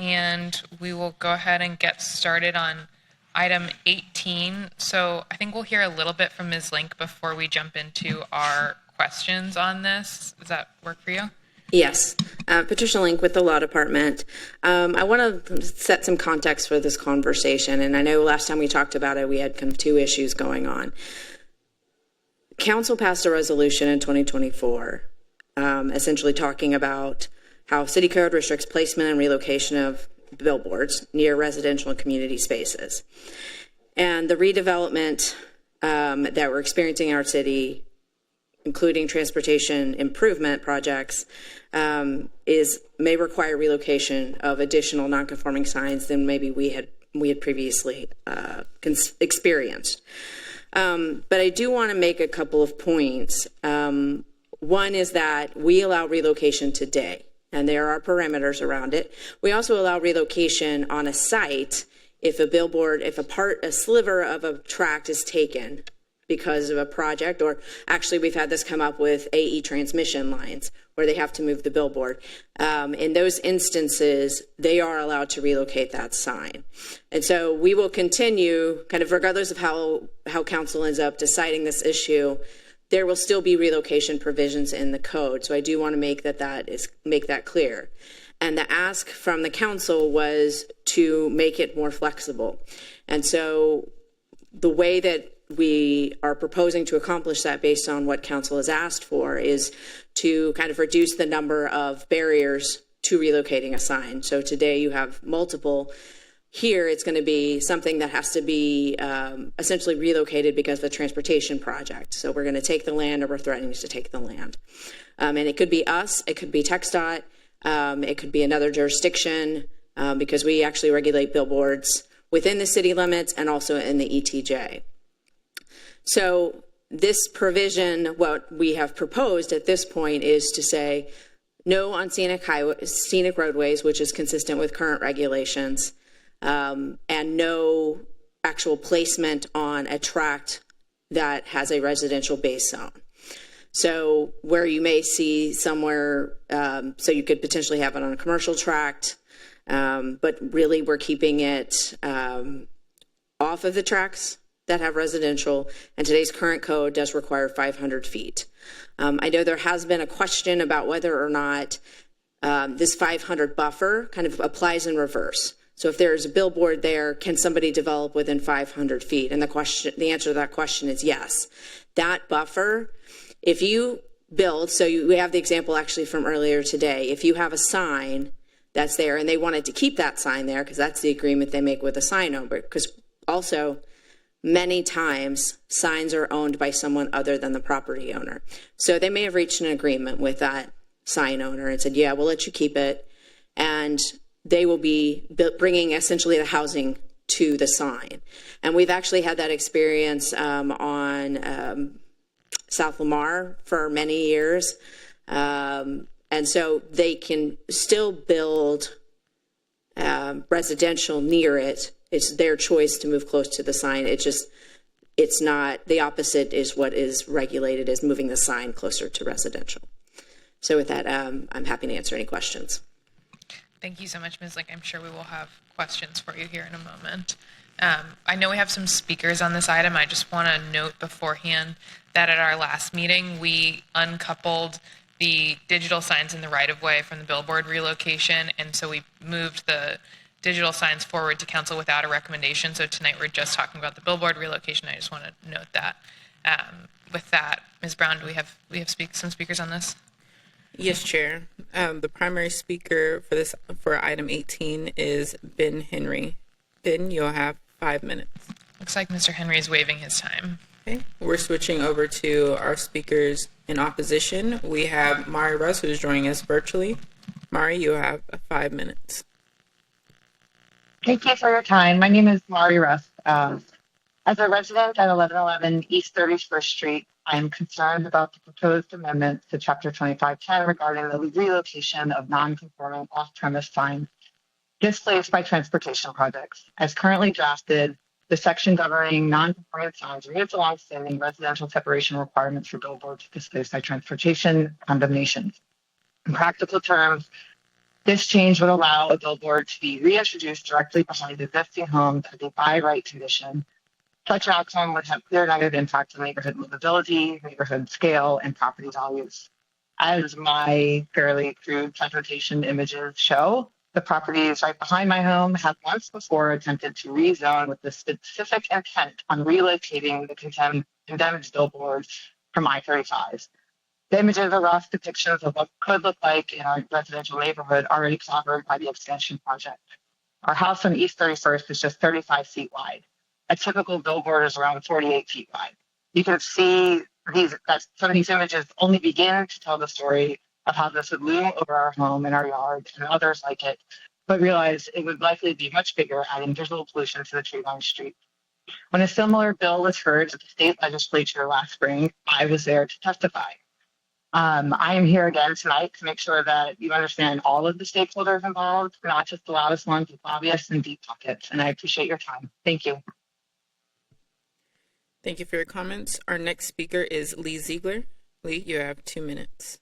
and we will go ahead and get started on item 18. So I think we'll hear a little bit from Ms. Link before we jump into our questions on this. Does that work for you? Yes. Patricia Link with the Law Department. I want to set some context for this conversation, and I know last time we talked about it, we had kind of two issues going on. Council passed a resolution in 2024, essentially talking about how City Code restricts placement and relocation of billboards near residential and community spaces. And the redevelopment that we're experiencing in our city, including transportation improvement projects, may require relocation of additional non-conforming signs than maybe we had previously experienced. But I do want to make a couple of points. One is that we allow relocation today, and there are parameters around it. We also allow relocation on a site if a sliver of a tract is taken because of a project, or actually we've had this come up with AE transmission lines where they have to move the billboard. In those instances, they are allowed to relocate that sign. And so we will continue, kind of regardless of how council ends up deciding this issue, there will still be relocation provisions in the code. So I do want to make that clear. And the ask from the council was to make it more flexible. And so the way that we are proposing to accomplish that based on what council has asked for is to kind of reduce the number of barriers to relocating a sign. So today you have multiple. Here it's going to be something that has to be essentially relocated because of a transportation project. So we're going to take the land, or we're threatening to take the land. And it could be us, it could be TxDOT, it could be another jurisdiction, because we actually regulate billboards within the city limits and also in the ETJ. So this provision, what we have proposed at this point is to say no on scenic roadways, which is consistent with current regulations, and no actual placement on a tract that has a residential base zone. So where you may see somewhere, so you could potentially have it on a commercial tract, but really we're keeping it off of the tracts that have residential, and today's current code does require 500 feet. I know there has been a question about whether or not this 500 buffer kind of applies in reverse. So if there's a billboard there, can somebody develop within 500 feet? And the answer to that question is yes. That buffer, if you build, we have the example actually from earlier today, if you have a sign that's there and they wanted to keep that sign there, because that's the agreement they make with the sign owner, because also many times signs are owned by someone other than the property owner. So they may have reached an agreement with that sign owner and said, yeah, we'll let you keep it. And they will be bringing essentially the housing to the sign. And we've actually had that experience on South Lamar for many years. And so they can still build residential near it. It's their choice to move close to the sign. It's not, the opposite is what is regulated, is moving the sign closer to residential. So with that, I'm happy to answer any questions. Thank you so much, Ms. Link. I'm sure we will have questions for you here in a moment. I know we have some speakers on this item. I just want to note beforehand that at our last meeting, we uncoupled the digital signs in the right-of-way from the billboard relocation, and so we moved the digital signs forward to council without a recommendation. So tonight we're just talking about the billboard relocation. I just want to note that. With that, Ms. Brown, do we have some speakers on this? Yes, Chair. The primary speaker for item 18 is Ben Henry. Ben, you'll have 5 minutes. Looks like Mr. Henry is waiving his time. Okay. We're switching over to our speakers in opposition. We have Mari Russ, who's joining us virtually. Mari, you have 5 minutes. Thank you for your time. My name is Mari Russ. As a resident at 1111 East 31st Street, I am concerned about the proposed amendments to Chapter 2510 regarding the relocation of non-conforming off-premise signs displaced by transportation projects. As currently drafted, the section governing non-conforming signs removes the long-standing residential separation requirements for billboards displaced by transportation condemnations. In practical terms, This change would allow a billboard to be reintroduced directly behind existing homes as a by right condition. Such outcome would have clear negative impact on neighborhood livability, neighborhood scale, and property values. As my fairly crude presentation images show, the properties right behind my home have once before attempted to rezone with the specific intent on relocating the condemned billboards from I-35. The images are rough depictions of what could look like in our residential neighborhood already covered by the extension project. Our house on East 31st is just 35 feet wide. A typical billboard is around 48 feet wide. You can see that some of these images only begin to tell the story of how this would loom over our home and our yard and others like it, but realize it would likely be much bigger, adding visual pollution to the tree-lined street. When a similar bill was heard at the state legislature last spring, I was there to testify. I am here again tonight to make sure that you understand all of the stakeholders involved, not just the loudest ones with lobbyists and deep pockets. And I appreciate your time. Thank you. Thank you for your comments. Our next speaker is Lee Ziegler. Lee, you have 2 minutes.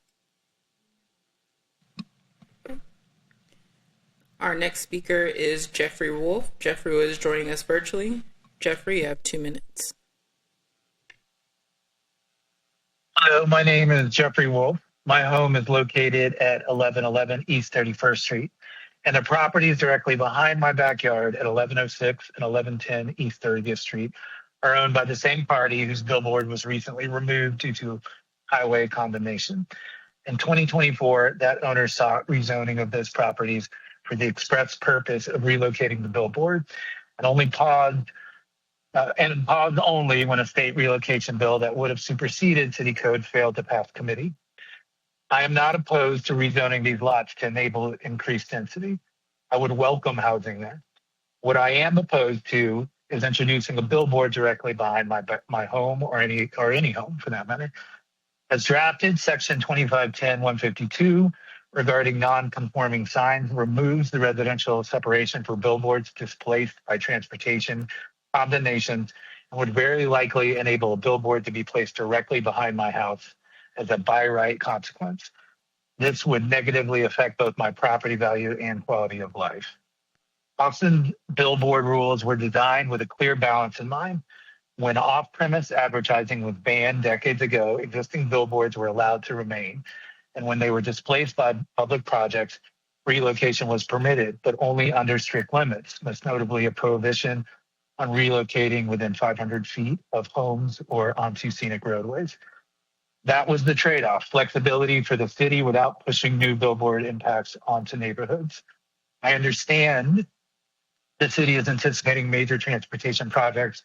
Our next speaker is Jeffrey Wolf. Jeffrey is joining us virtually. Jeffrey, you have 2 minutes. Hello, my name is Jeffrey Wolf. My home is located at 1111 East 31st Street, and the properties directly behind my backyard at 1106 and 1110 East 30th Street are owned by the same party whose billboard was recently removed due to highway condemnation. In 2024, that owner sought rezoning of those properties for the express purpose of relocating the billboard, and paused only when a state relocation bill that would have superseded city code failed to pass committee. I am not opposed to rezoning these lots to enable increased density. I would welcome housing there. What I am opposed to is introducing a billboard directly behind my home or any home for that matter. As drafted, Section 2510-152 regarding non-conforming signs removes the residential separation for billboards displaced by transportation condemnations and would very likely enable a billboard to be placed directly behind my house as a by right consequence. This would negatively affect both my property value and quality of life. Austin's billboard rules were designed with a clear balance in mind. When off-premise advertising was banned decades ago, existing billboards were allowed to remain. And when they were displaced by public projects, relocation was permitted, but only under strict limits, most notably a prohibition on relocating within 500 feet of homes or onto scenic roadways. That was the trade-off, flexibility for the city without pushing new billboard impacts onto neighborhoods. I understand the city is anticipating major transportation projects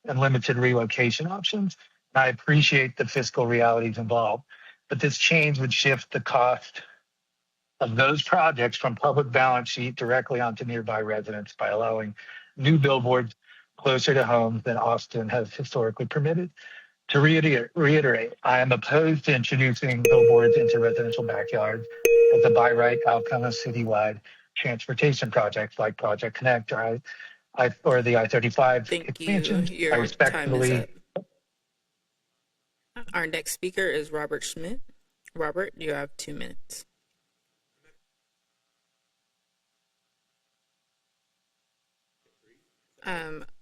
and limited relocation options, and I appreciate the fiscal realities involved. But this change would shift the cost of those projects from public balance sheet directly onto nearby residents by allowing new billboards closer to homes than Austin has historically permitted. To reiterate, I am opposed to introducing billboards into residential backyards as a by right outcome of citywide transportation projects like Project Connect or the I-35 Thank expansion. you. Your I respectfully. time is up. Our next speaker is Robert Schmidt. Robert, you have 2 minutes.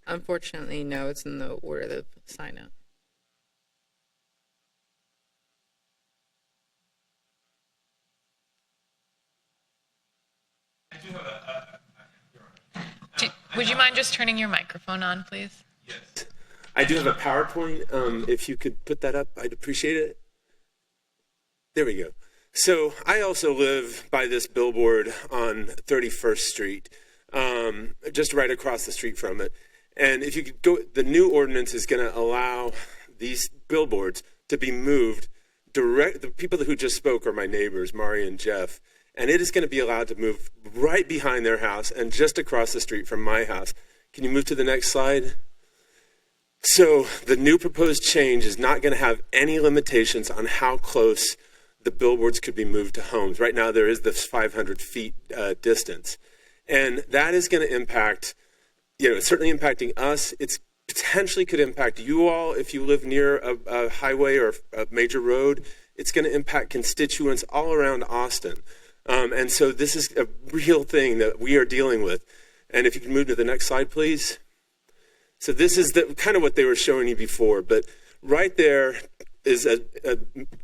Unfortunately, no, it's in the order of the sign up. Would you mind just turning your microphone on, please? Yes. I do have a PowerPoint. If you could put that up, I'd appreciate it. There we go. So I also live by this billboard on 31st Street, just right across the street from it. And if you could go, the new ordinance is going to allow these billboards to be moved direct. The people who just spoke are my neighbors, Mari and Jeff. And it is going to be allowed to move right behind their house and just across the street from my house. Can you move to the next slide? So the new proposed change is not going to have any limitations on how close the billboards could be moved to homes. Right now there is this 500 feet distance. And that is going to impact, it's certainly impacting us. It's potentially could impact you all if you live near a highway or a major road. It's going to impact constituents all around Austin. And so this is a real thing that we are dealing with. And if you can move to the next slide, please. So this is kind of what they were showing you before, but right there is a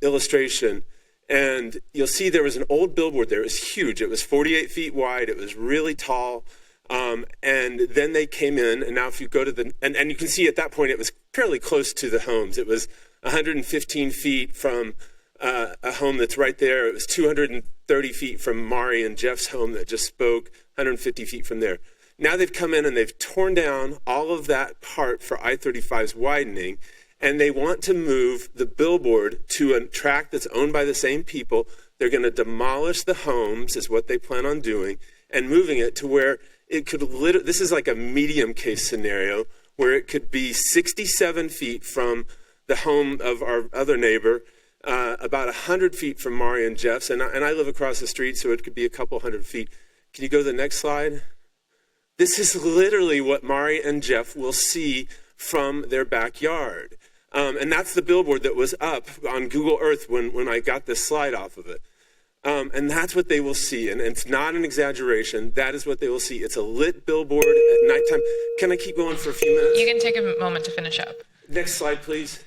illustration. And you'll see there was an old billboard there. It was huge. It was 48 feet wide. It was really tall. And then they came in, and now if you go to and you can see at that point it was fairly close to the homes. It was 115 feet from a home that's right there. It was 230 feet from Mari and Jeff's home that just spoke, 150 feet from there. Now they've come in and they've torn down all of that part for I-35's widening, and they want to move the billboard to a tract that's owned by the same people. They're going to demolish the homes, is what they plan on doing, and moving it to where it could this is like a medium case scenario where it could be 67 feet from the home of our other neighbor, about 100 feet from Mari and Jeff's, and I live across the street, so it could be a couple hundred feet. Can you go to the next slide? This is literally what Mari and Jeff will see from their backyard. And that's the billboard that was up on Google Earth when I got this slide off of it. And that's what they will see. And it's not an exaggeration. That is what they will see. It's a lit billboard at nighttime. Can I keep going for a few minutes? You can take a moment to finish up. Next slide, please.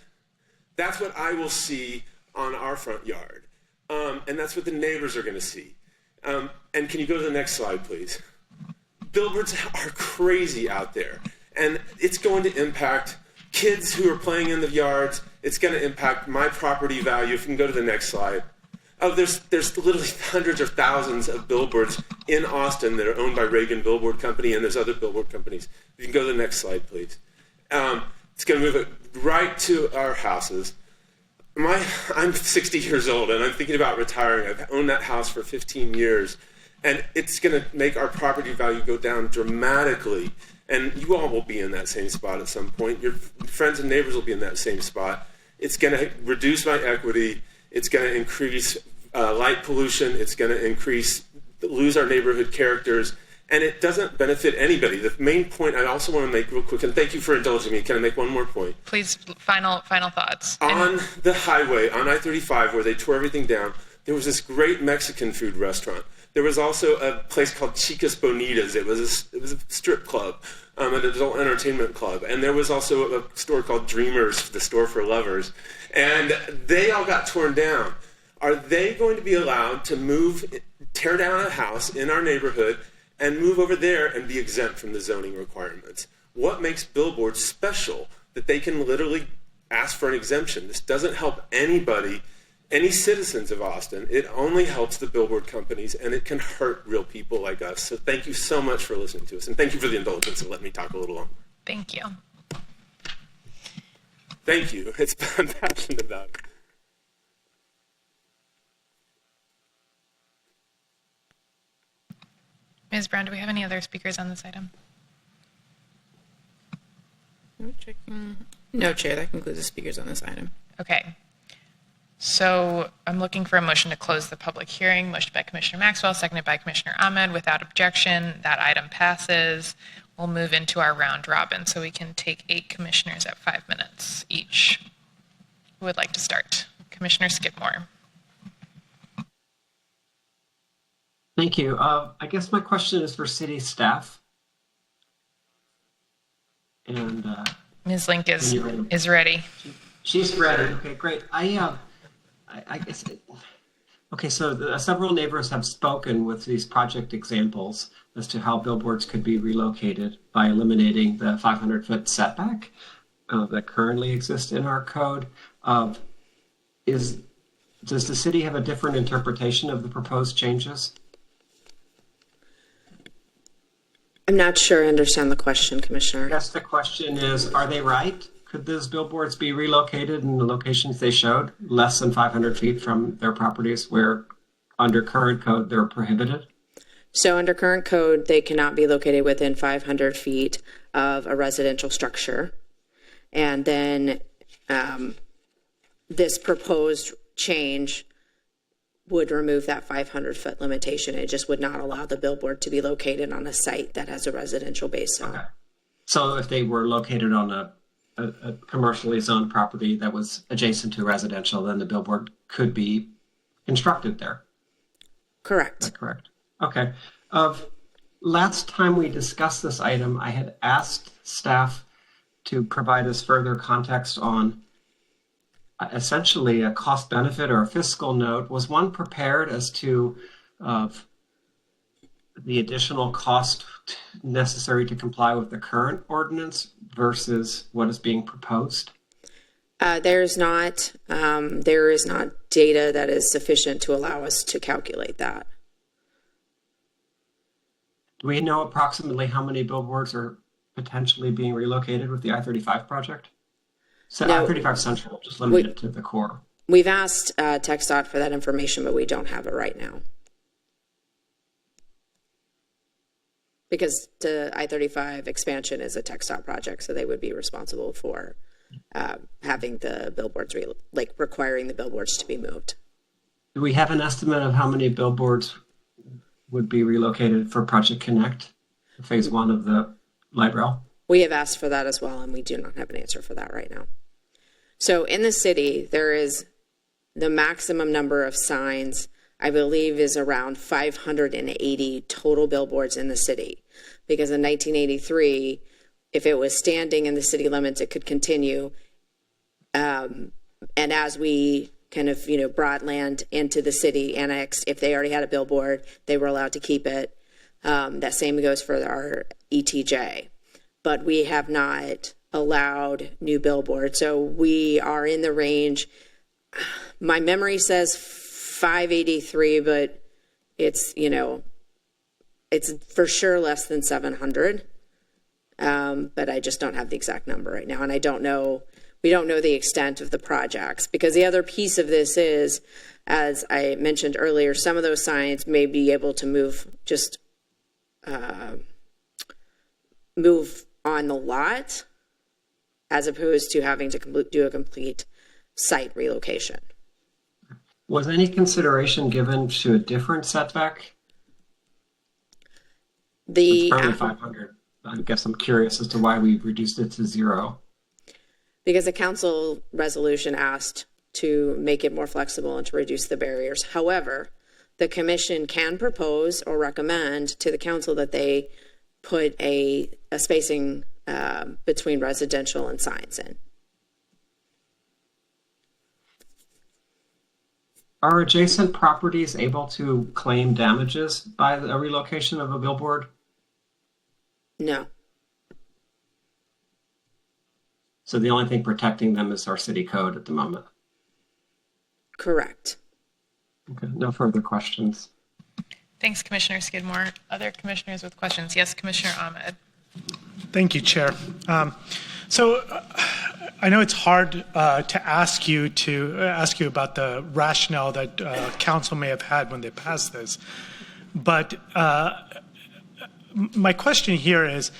That's what I will see on our front yard. And that's what the neighbors are going to see. And can you go to the next slide, please? Billboards are crazy out there. And it's going to impact kids who are playing in the yards. It's going to impact my property value. If you can go to the next slide. Oh, there's literally hundreds or thousands of billboards in Austin that are owned by Reagan Billboard Company, and there's other billboard companies. You can go to the next slide, please. It's going to move it right to our houses. I'm 60 years old, and I'm thinking about retiring. I've owned that house for 15 years, and it's going to make our property value go down dramatically. And you all will be in that same spot at some point. Your friends and neighbors will be in that same spot. It's going to reduce my equity. It's going to increase light pollution. It's going to lose our neighborhood characters. And it doesn't benefit anybody. The main point I also want to make real quick, and thank you for indulging me. Can I make one more point? Please, final thoughts. On the highway, on I-35, where they tore everything down, there was this great Mexican food restaurant. There was also a place called Chicas Bonitas. It was a strip club, an adult entertainment club. And there was also a store called Dreamers, the store for lovers. And they all got torn down. Are they going to be allowed to tear down a house in our neighborhood and move over there and be exempt from the zoning requirements? What makes billboards special that they can literally ask for an exemption? This doesn't help anybody, any citizens of Austin. It only helps the billboard companies, and it can hurt real people like us. So thank you so much for listening to us, and thank you for the indulgence and letting me talk a little longer. Thank you. Thank you. I'm passionate about it. Ms. Brown, do we have any other speakers on this item? No, Chair, that concludes the speakers on this item. Okay. So I'm looking for a motion to close the public hearing. Motion by Commissioner Maxwell, seconded by Commissioner Ahmed. Without objection, that item passes. We'll move into our round robin, so we can take 8 commissioners at 5 minutes each. Who would like to start? Commissioner Skidmore. Thank you. I guess my question is for city staff. And Ms. Link is ready. She's ready. Okay, great. I guess. Okay, so several neighbors have spoken with these project examples as to how billboards could be relocated by eliminating the 500-foot setback that currently exists in our code. Does the city have a different interpretation of the proposed changes? I'm not sure I understand the question, Commissioner. I guess the question is, are they right? Could those billboards be relocated in the locations they showed, less than 500 feet from their properties where under current code they're prohibited? So under current code, they cannot be located within 500 feet of a residential structure. And then this proposed change would remove that 500-foot limitation. It just would not allow the billboard to be located on a site that has a residential base zone. Okay. So if they were located on a commercially zoned property that was adjacent to residential, then the billboard could be constructed there. Correct. Is that correct? Okay. Last time we discussed this item, I had asked staff to provide us further context on essentially a cost benefit or a fiscal note. Was one prepared as to the additional cost necessary to comply with the current ordinance versus what is being proposed? There is not data that is sufficient to allow us to calculate that. Do we know approximately how many billboards are potentially being relocated with the I-35 project? So No. I-35 Central, just limited to the core. We've asked TxDOT for that information, but we don't have it right now. Because the I-35 expansion is a TxDOT project, so they would be responsible for having the billboards, requiring the billboards to be moved. Do we have an estimate of how many billboards would be relocated for Project Connect, phase 1 of the light rail? We have asked for that as well, and we do not have an answer for that right now. So in the city, there is the maximum number of signs, I believe, is around 580 total billboards in the city. Because in 1983, if it was standing in the city limits, it could continue. And as we kind of, brought land into the city, annexed, if they already had a billboard, they were allowed to keep it. That same goes for our ETJ. But we have not allowed new billboards. So we are in the range, my memory says 583, but it's, it's for sure less than 700. But I just don't have the exact number right now. And we don't know the extent of the projects, because the other piece of this is, as I mentioned earlier, some of those signs may be able to move on the lot, as opposed to having to do a complete site relocation. Was any consideration given to a different setback? It's probably 500. I guess I'm curious as to why we reduced it to 0. Because the council resolution asked to make it more flexible and to reduce the barriers. However, the commission can propose or recommend to the council that they put a spacing between residential and signs in. Are adjacent properties able to claim damages by a relocation of a billboard? No. So the only thing protecting them is our city code at the moment. Correct. Okay, no further questions. Thanks, Commissioner Skidmore. Other commissioners with questions? Yes, Commissioner Ahmed. Thank you, Chair. I know it's hard to ask you about the rationale that council may have had when they passed this, but my question here is,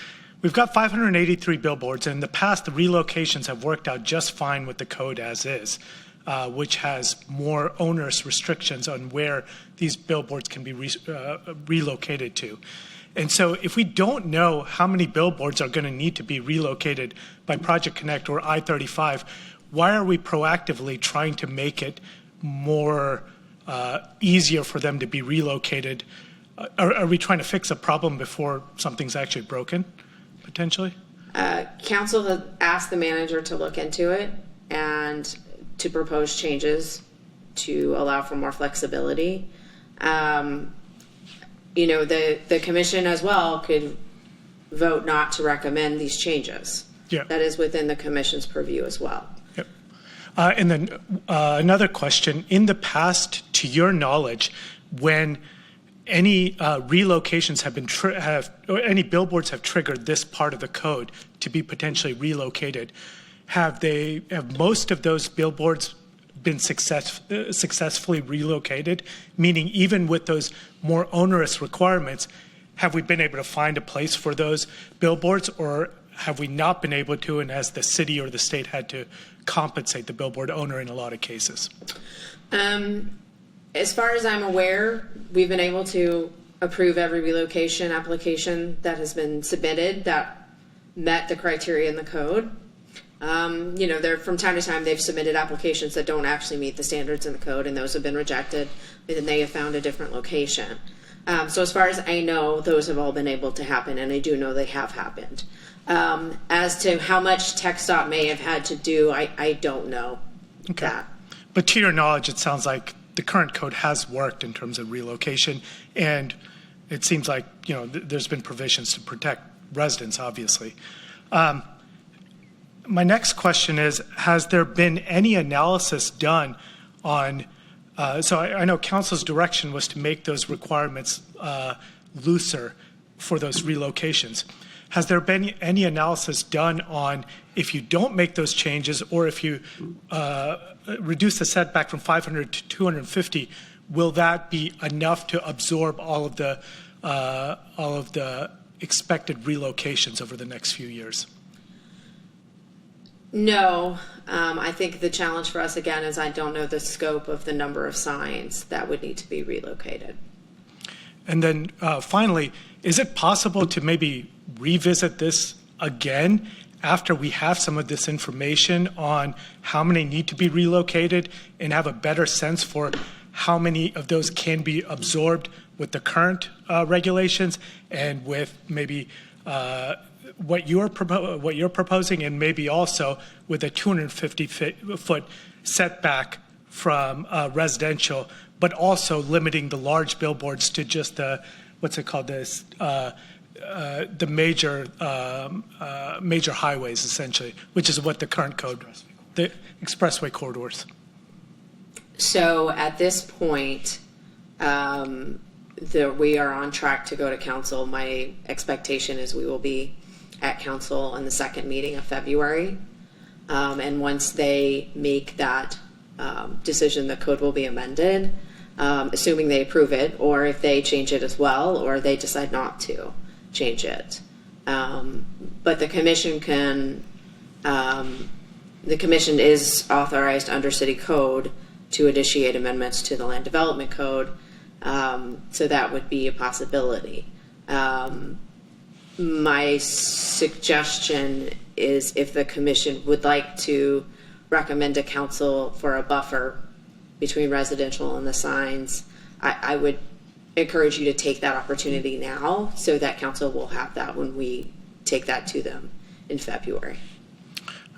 we've got 583 billboards, and in the past, the relocations have worked out just fine with the code as is, which has more onerous restrictions on where these billboards can be relocated to. And so if we don't know how many billboards are going to need to be relocated by Project Connect or I-35, why are we proactively trying to make it more easier for them to be relocated? Are we trying to fix a problem before something's actually broken, potentially? Council has asked the manager to look into it and to propose changes to allow for more flexibility. The commission as well could vote not to recommend these changes. Yeah. That is within the commission's purview as well. Yep. And then another question. In the past, to your knowledge, when any relocations have been or any billboards have triggered this part of the code to be potentially relocated, have most of those billboards been successfully relocated? Meaning, even with those more onerous requirements, have we been able to find a place for those billboards, or have we not been able to, and has the city or the state had to compensate the billboard owner in a lot of cases? As far as I'm aware, we've been able to approve every relocation application that has been submitted that met the criteria in the code. They're from time to time they've submitted applications that don't actually meet the standards in the code, and those have been rejected, and then they have found a different location. So as far as I know, those have all been able to happen, and I do know they have happened. As to how much TxDOT may have had to do, I don't know that. But to your knowledge, it sounds like the current code has worked in terms of relocation, and it seems like there's been provisions to protect residents, obviously. My next question is, has there been any analysis done on, so I know council's direction was to make those requirements looser for those relocations. Has there been any analysis done on if you don't make those changes, or if you reduce the setback from 500 to 250, will that be enough to absorb all of the expected relocations over the next few years? No, I think the challenge for us again is I don't know the scope of the number of signs that would need to be relocated. And then finally, is it possible to maybe revisit this again after we have some of this information on how many need to be relocated and have a better sense for how many of those can be absorbed with the current regulations and with maybe what you're proposing, and maybe also with a 250-foot setback from residential, but also limiting the large billboards to just the, what's it called, this, the major highways, essentially, which is what the current code, the expressway corridors. So at this point, we are on track to go to council. My expectation is we will be at council on the second meeting of February. And once they make that decision, the code will be amended, assuming they approve it, or if they change it as well, or they decide not to change it. But the commission the commission is authorized under city code to initiate amendments to the land development code. So that would be a possibility. My suggestion is if the commission would like to recommend to council for a buffer between residential and the signs, I would encourage you to take that opportunity now so that council will have that when we take that to them in February.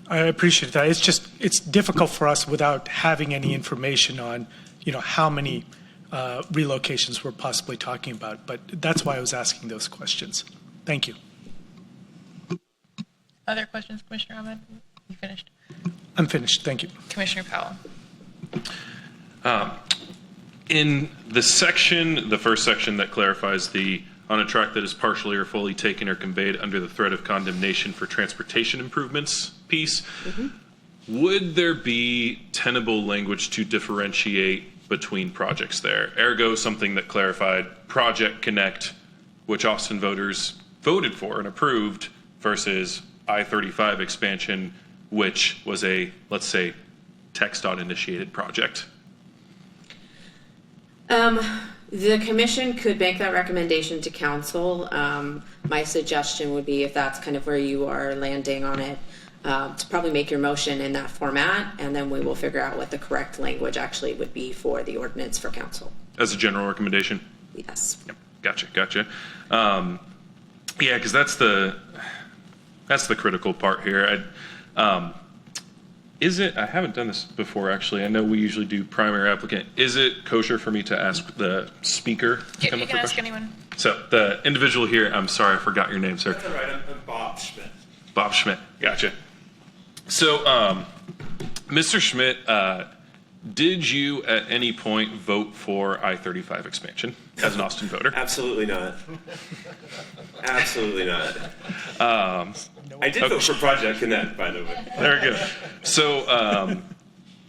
I appreciate that. It's difficult for us without having any information on, how many relocations we're possibly talking about. But that's why I was asking those questions. Thank you. Other questions, Commissioner Ahmed? You finished? I'm finished. Thank you. Commissioner Powell. In the first section that clarifies on a track that is partially or fully taken or conveyed under the threat of condemnation for transportation improvements piece, would there be tenable language to differentiate between projects there? Ergo, something that clarified Project Connect, which Austin voters voted for and approved, versus I-35 expansion, which was a, let's say, TxDOT initiated project. The commission could make that recommendation to council. My suggestion would be, if that's kind of where you are landing on it, to probably make your motion in that format, and then we will figure out what the correct language actually would be for the ordinance for council. As a general recommendation? Yes. Yep. Gotcha. Yeah, because that's the critical part here. Is it, I haven't done this before actually, I know we usually do primary applicant. Is it kosher for me to ask the speaker to come You up can for ask question? anyone. So the individual here, I'm sorry, I forgot your name, sir. That's all right. I'm Bob Schmidt. Bob Schmidt, gotcha. So, Mr. Schmidt, did you at any point vote for I-35 expansion as an Austin voter? Absolutely not. Absolutely not. I did vote for Project Connect, by the way. Very good. So,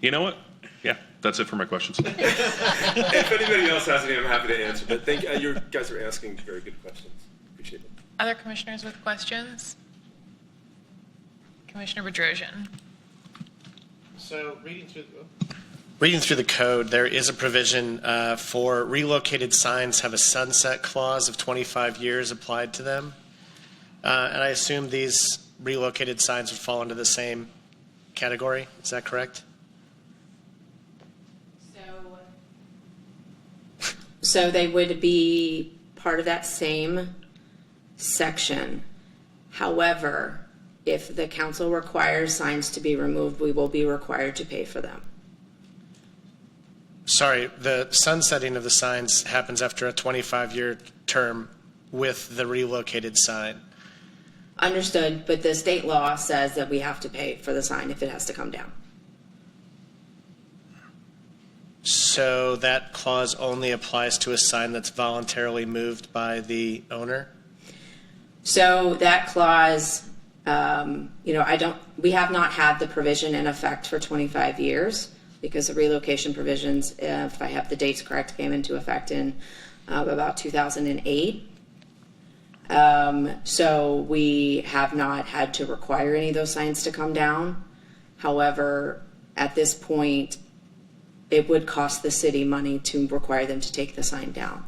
you know what? Yeah, that's it for my questions. If anybody else has any, I'm happy to answer. But thank you. You guys are asking very good questions. Appreciate it. Other commissioners with questions? Commissioner Bedrosian. So reading through the code, there is a provision for relocated signs have a sunset clause of 25 years applied to them. And I assume these relocated signs would fall under the same category. Is that correct? So they would be part of that same section. However, if the council requires signs to be removed, we will be required to pay for them. Sorry, the sunsetting of the signs happens after a 25-year term with the relocated sign. Understood, but the state law says that we have to pay for the sign if it has to come down. So that clause only applies to a sign that's voluntarily moved by the owner? So that clause, we have not had the provision in effect for 25 years because the relocation provisions, if I have the dates correct, came into effect in about 2008. So we have not had to require any of those signs to come down. However, at this point, it would cost the city money to require them to take the sign down.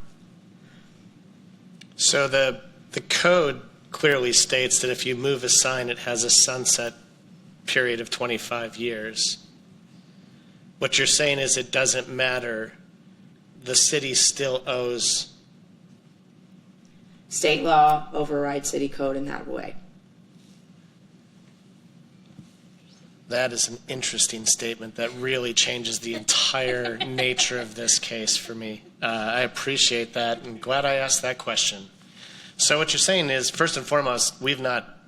So the code clearly states that if you move a sign, it has a sunset period of 25 years. What you're saying is it doesn't matter. The city still owes. State law overrides city code in that way. That is an interesting statement that really changes the entire nature of this case for me. I appreciate that and glad I asked that question. So what you're saying is, first and foremost, we've not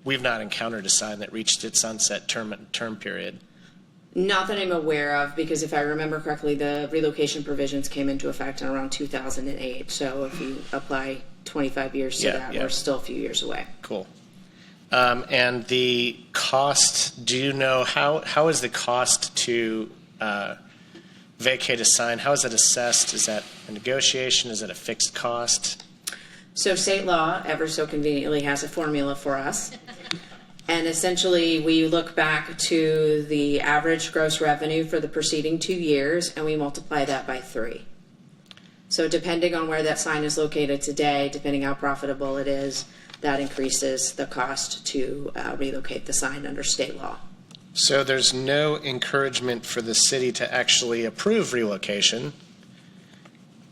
encountered a sign that reached its sunset term period. Not that I'm aware of, because if I remember correctly, the relocation provisions came into effect in around 2008. So if you apply 25 years to that, we're still a few years away. Cool. And the cost, do you know, how is the cost to vacate a sign, how is it assessed? Is that a negotiation? Is it a fixed cost? So state law, ever so conveniently, has a formula for us. And essentially, we look back to the average gross revenue for the preceding 2 years, and we multiply that by 3. So depending on where that sign is located today, depending how profitable it is, that increases the cost to relocate the sign under state law. So there's no encouragement for the city to actually approve relocation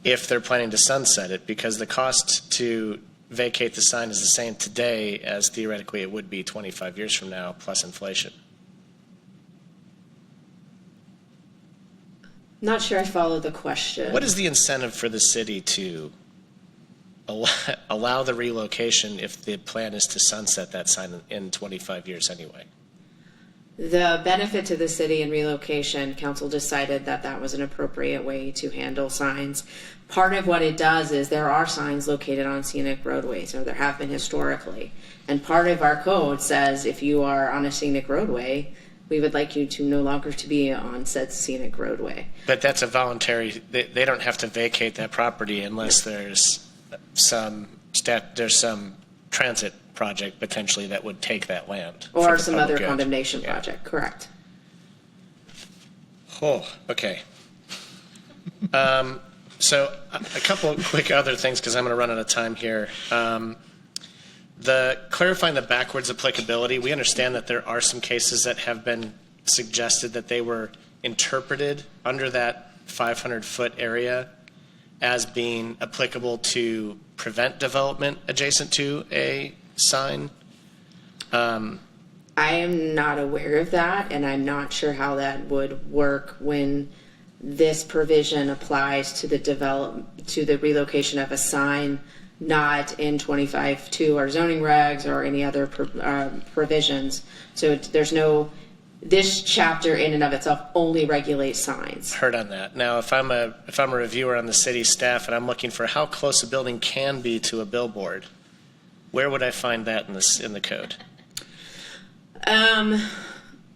if they're planning to sunset it, because the cost to vacate the sign is the same today as theoretically it would be 25 years from now, plus inflation. Not sure I follow the question. What is the incentive for the city to allow the relocation if the plan is to sunset that sign in 25 years anyway? The benefit to the city in relocation, council decided that that was an appropriate way to handle signs. Part of what it does is there are signs located on scenic roadways, or there have been historically. And part of our code says if you are on a scenic roadway, we would like you to no longer to be on said scenic roadway. But that's a voluntary, they don't have to vacate that property unless there's some transit project potentially that would take that land. Or some other condemnation project, correct. Oh, okay. So a couple of quick other things, because I'm going to run out of time here. The clarifying the backwards applicability, we understand that there are some cases that have been suggested that they were interpreted under that 500-foot area as being applicable to prevent development adjacent to a sign. I am not aware of that, and I'm not sure how that would work when this provision applies to the relocation of a sign, not in 25-2 or zoning regs or any other provisions. So this chapter in and of itself only regulates signs. Heard on that. Now, if I'm a reviewer on the city staff and I'm looking for how close a building can be to a billboard, where would I find that in the code?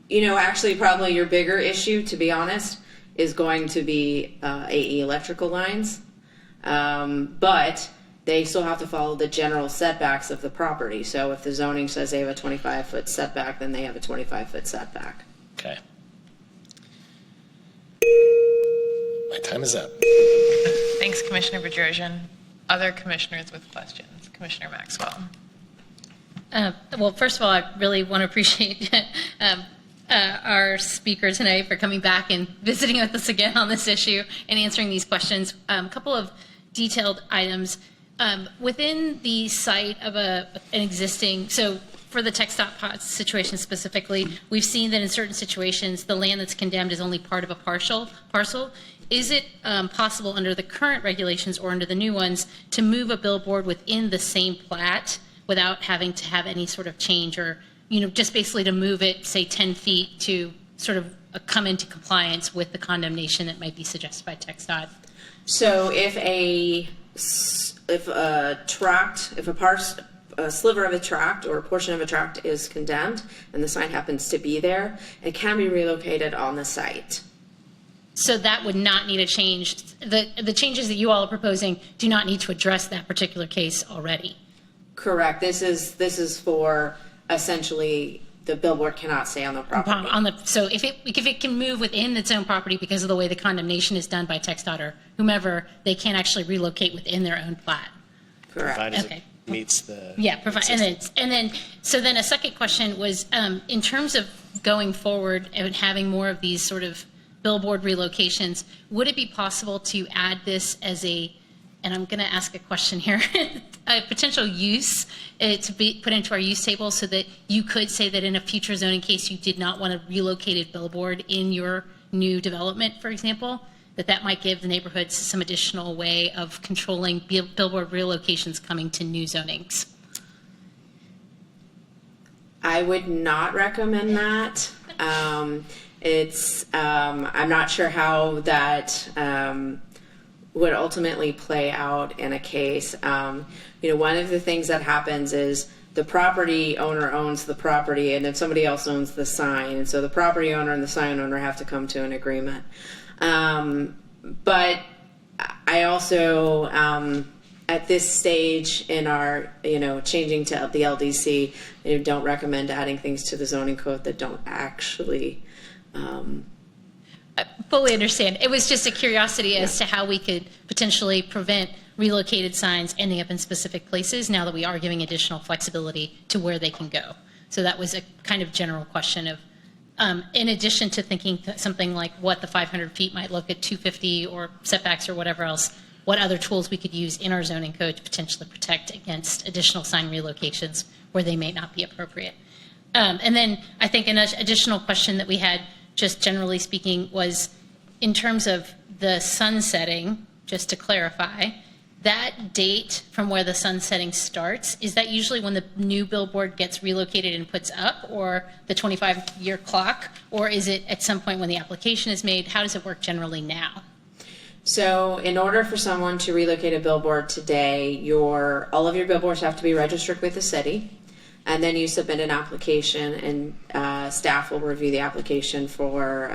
Actually, probably your bigger issue, to be honest, is going to be AE electrical lines. But they still have to follow the general setbacks of the property. So if the zoning says they have a 25-foot setback, then they have a 25-foot setback. Okay. My time is up. Thanks, Commissioner Bedrosian. Other commissioners with questions? Commissioner Maxwell. Well, first of all, I really want to appreciate our speaker tonight for coming back and visiting with us again on this issue and answering these questions. A couple of detailed items. Within the site of an existing, so for the TxDOT situation specifically, we've seen that in certain situations, the land that's condemned is only part of a parcel. Is it possible under the current regulations or under the new ones to move a billboard within the same plat without having to have any sort of change, or just basically to move it, say, 10 feet to sort of come into compliance with the condemnation that might be suggested by TxDOT? So if a sliver of a tract or a portion of a tract is condemned and the sign happens to be there, it can be relocated on the site. So that would not need a change. The changes that you all are proposing do not need to address that particular case already. Correct. This is for essentially the billboard cannot stay on the property. So if it can move within its own property because of the way the condemnation is done by TxDOT or whomever, they can actually relocate within their own plat. Correct. Provided Okay. it meets the so then a second question was in terms of going forward and having more of these sort of billboard relocations, would it be possible to add this as and I'm going to ask a question here, a potential use to be put into our use table so that you could say that in a future zoning case you did not want a relocated billboard in your new development, for example, that might give the neighborhoods some additional way of controlling billboard relocations coming to new zonings? I would not recommend that. I'm not sure how that would ultimately play out in a case. One of the things that happens is the property owner owns the property and then somebody else owns the sign. And so the property owner and the sign owner have to come to an agreement. But I also, at this stage in our, changing to the LDC, don't recommend adding things to the zoning code that don't actually. I fully understand. It was just a curiosity as to how we could potentially prevent relocated signs ending up in specific places now that we are giving additional flexibility to where they can go. So that was a kind of general question of, in addition to thinking something like what the 500 feet might look at 250 or setbacks or whatever else, what other tools we could use in our zoning code to potentially protect against additional sign relocations where they may not be appropriate. And then I think an additional question that we had, just generally speaking, was in terms of the sunsetting, just to clarify, that date from where the sunsetting starts, is that usually when the new billboard gets relocated and puts up, or the 25-year clock, or is it at some point when the application is made? How does it work generally now? So in order for someone to relocate a billboard today, all of your billboards have to be registered with the city. And then you submit an application, and staff will review the application for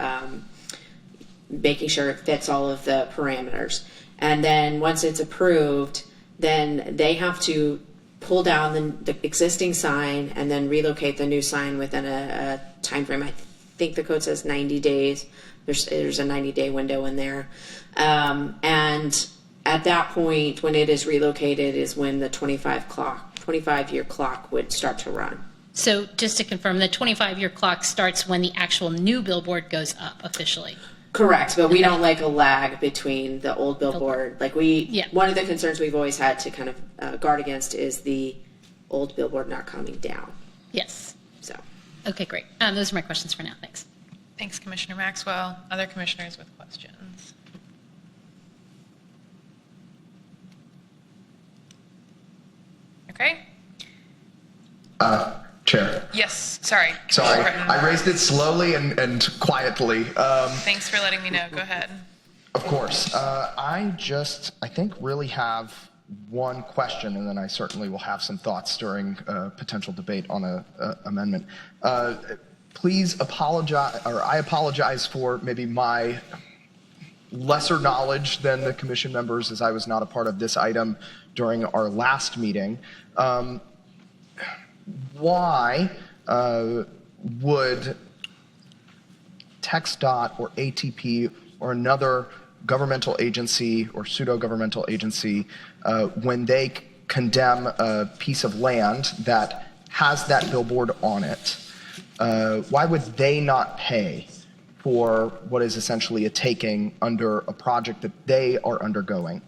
making sure it fits all of the parameters. And then once it's approved, then they have to pull down the existing sign and then relocate the new sign within a time frame. I think the code says 90 days. There's a 90-day window in there. And at that point, when it is relocated, is when the 25-year clock would start to run. So just to confirm, the 25-year clock starts when the actual new billboard goes up officially. Correct, but we don't like a lag between the old billboard. One of the concerns we've always had to kind of guard against is the old billboard not coming down. Yes. So. Okay, great. Those are my questions for now. Thanks. Thanks, Commissioner Maxwell. Other commissioners with questions? Okay. Chair. Yes, sorry. Sorry, Britton. I raised it slowly and quietly. Thanks for letting me know. Go ahead. Of course. I think really have one question, and then I certainly will have some thoughts during potential debate on a amendment. Please apologize, or I apologize for maybe my lesser knowledge than the commission members, as I was not a part of this item during our last meeting. Why would TxDOT or ATP or another governmental agency or pseudo-governmental agency, when they condemn a piece of land that has that billboard on it, why would they not pay for what is essentially a taking under a project that they are undergoing?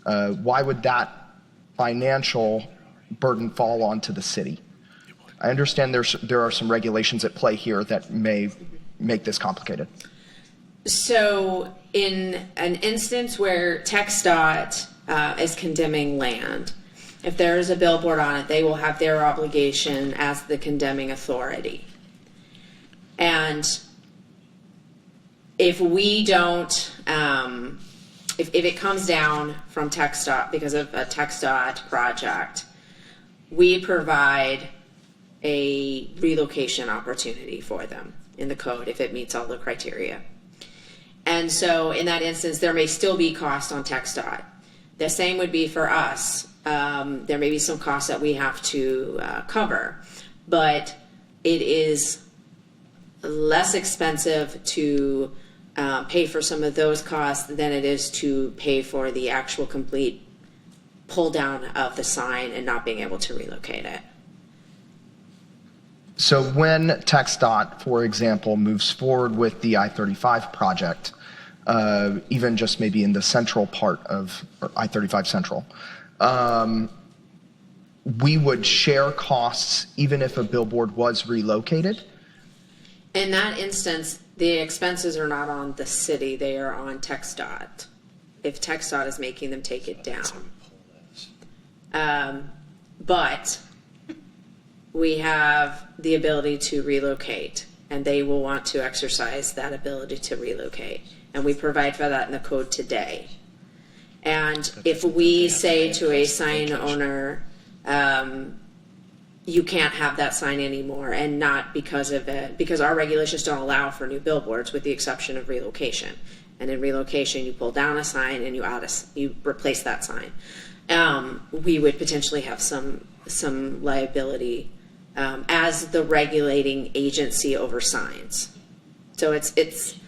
Why would that financial burden fall onto the city? I understand there are some regulations at play here that may make this complicated. So in an instance where TxDOT is condemning land, if there is a billboard on it, they will have their obligation as the condemning authority. And if we don't, if it comes down from TxDOT because of a TxDOT project, we provide a relocation opportunity for them in the code if it meets all the criteria. And so in that instance, there may still be cost on TxDOT. The same would be for us. There may be some costs that we have to cover, but it is less expensive to pay for some of those costs than it is to pay for the actual complete pull down of the sign and not being able to relocate it. So when TxDOT, for example, moves forward with the I-35 project, even just maybe in the central part of I-35 Central, we would share costs even if a billboard was relocated? In that instance, the expenses are not on the city, they are on TxDOT, if TxDOT is making them take it down. But we have the ability to relocate, and they will want to exercise that ability to relocate. And we provide for that in the code today. And if we say to a sign owner, you can't have that sign anymore, and not because of it, because our regulations don't allow for new billboards with the exception of relocation. And in relocation, you pull down a sign and you replace that sign. We would potentially have some liability as the regulating agency over signs. So it's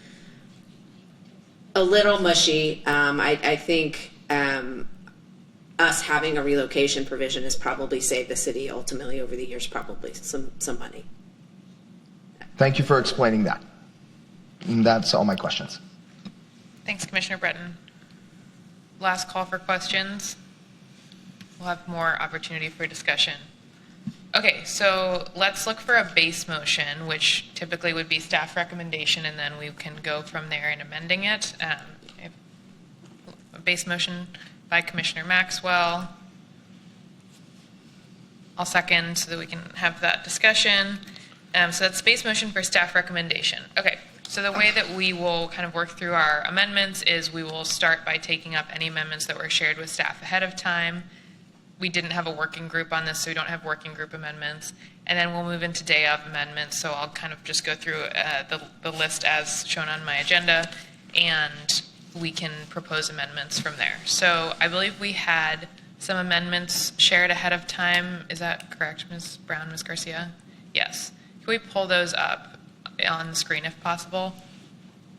a little mushy. I think us having a relocation provision has probably saved the city ultimately over the years, probably some money. Thank you for explaining that. And that's all my questions. Thanks, Commissioner Breton. Last call for questions. We'll have more opportunity for discussion. Okay, so let's look for a base motion, which typically would be staff recommendation, and then we can go from there in amending it. A base motion by Commissioner Maxwell. I'll second so that we can have that discussion. So that's base motion for staff recommendation. Okay, so the way that we will kind of work through our amendments is we will start by taking up any amendments that were shared with staff ahead of time. We didn't have a working group on this, so we don't have working group amendments. And then we'll move into day of amendments. So I'll kind of just go through the list as shown on my agenda, and we can propose amendments from there. So I believe we had some amendments shared ahead of time. Is that correct, Ms. Brown, Ms. Garcia? Yes. Can we pull those up on the screen if possible?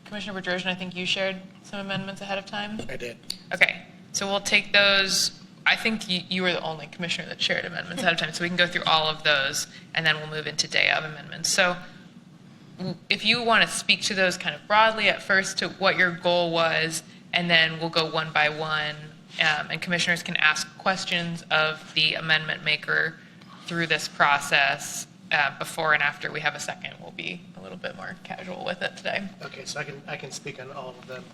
Commissioner Bedrosian, I think you shared some amendments ahead of time? I did. Okay, so we'll take those. I think you were the only commissioner that shared amendments ahead of time, so we can go through all of those, and then we'll move into day of amendments. So if you want to speak to those kind of broadly at first to what your goal was, and then we'll go one by one, and commissioners can ask questions of the amendment maker through this process. Before and after we have a second, we'll be a little bit more casual with it today. Okay, so I can speak on all of them.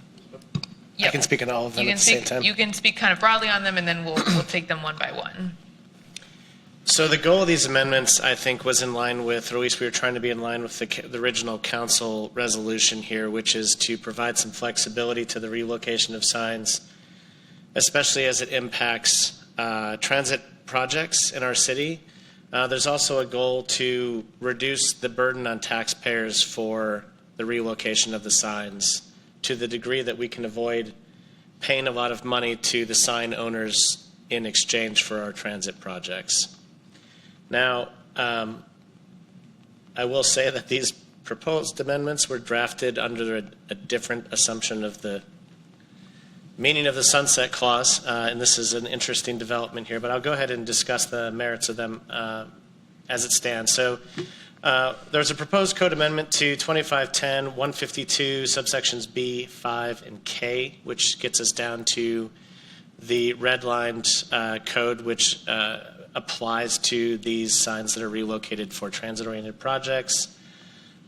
Yep. I can speak on all of them at the same time. You can speak kind of broadly on them, and then we'll take them one by one. So the goal of these amendments, I think, was in line with, or at least we were trying to be in line with the original council resolution here, which is to provide some flexibility to the relocation of signs, especially as it impacts transit projects in our city. There's also a goal to reduce the burden on taxpayers for the relocation of the signs to the degree that we can avoid paying a lot of money to the sign owners in exchange for our transit projects. Now, I will say that these proposed amendments were drafted under a different assumption of the meaning of the sunset clause, and this is an interesting development here, but I'll go ahead and discuss the merits of them as it stands. So there's a proposed code amendment to 2510, 152, subsections B, 5, and K, which gets us down to the redlined code, which applies to these signs that are relocated for transit-oriented projects.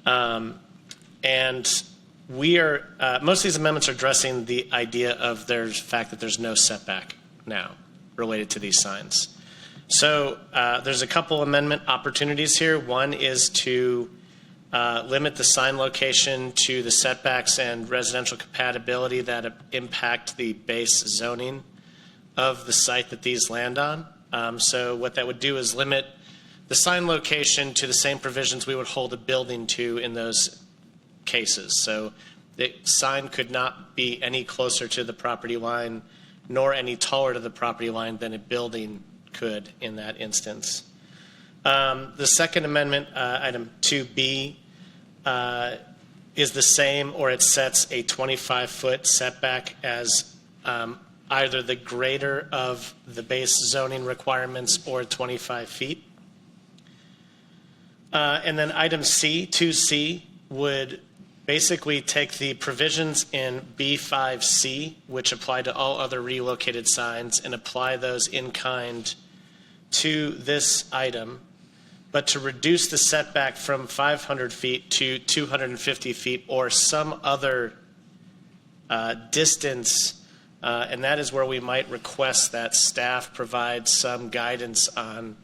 And we are, most of these amendments are addressing the idea of the fact that there's no setback now related to these signs. So there's a couple amendment opportunities here. One is to limit the sign location to the setbacks and residential compatibility that impact the base zoning of the site that these land on. So what that would do is limit the sign location to the same provisions we would hold a building to in those cases. So the sign could not be any closer to the property line nor any taller to the property line than a building could in that instance. The second amendment, item 2B, is the same, or it sets a 25-foot setback as either the greater of the base zoning requirements or 25 feet. And then item C, 2C, would basically take the provisions in B5C, which apply to all other relocated signs, and apply those in kind to this item, but to reduce the setback from 500 feet to 250 feet or some other distance. And that is where we might request that staff provide some guidance on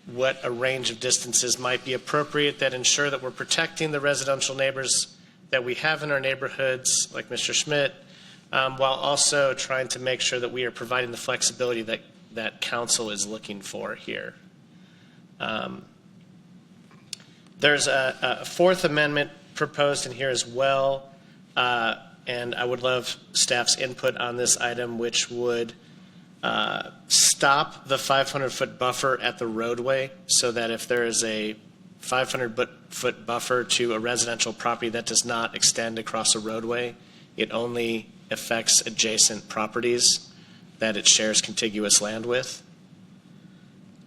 what a range of distances might be appropriate that ensure that we're protecting the residential neighbors that we have in our neighborhoods, like Mr. Schmidt, while also trying to make sure that we are providing the flexibility that council is looking for here. There's a fourth amendment proposed in here as well, and I would love staff's input on this item, which would stop the 500-foot buffer at the roadway, so that if there is a 500-foot buffer to a residential property that does not extend across a roadway, it only affects adjacent properties that it shares contiguous land with.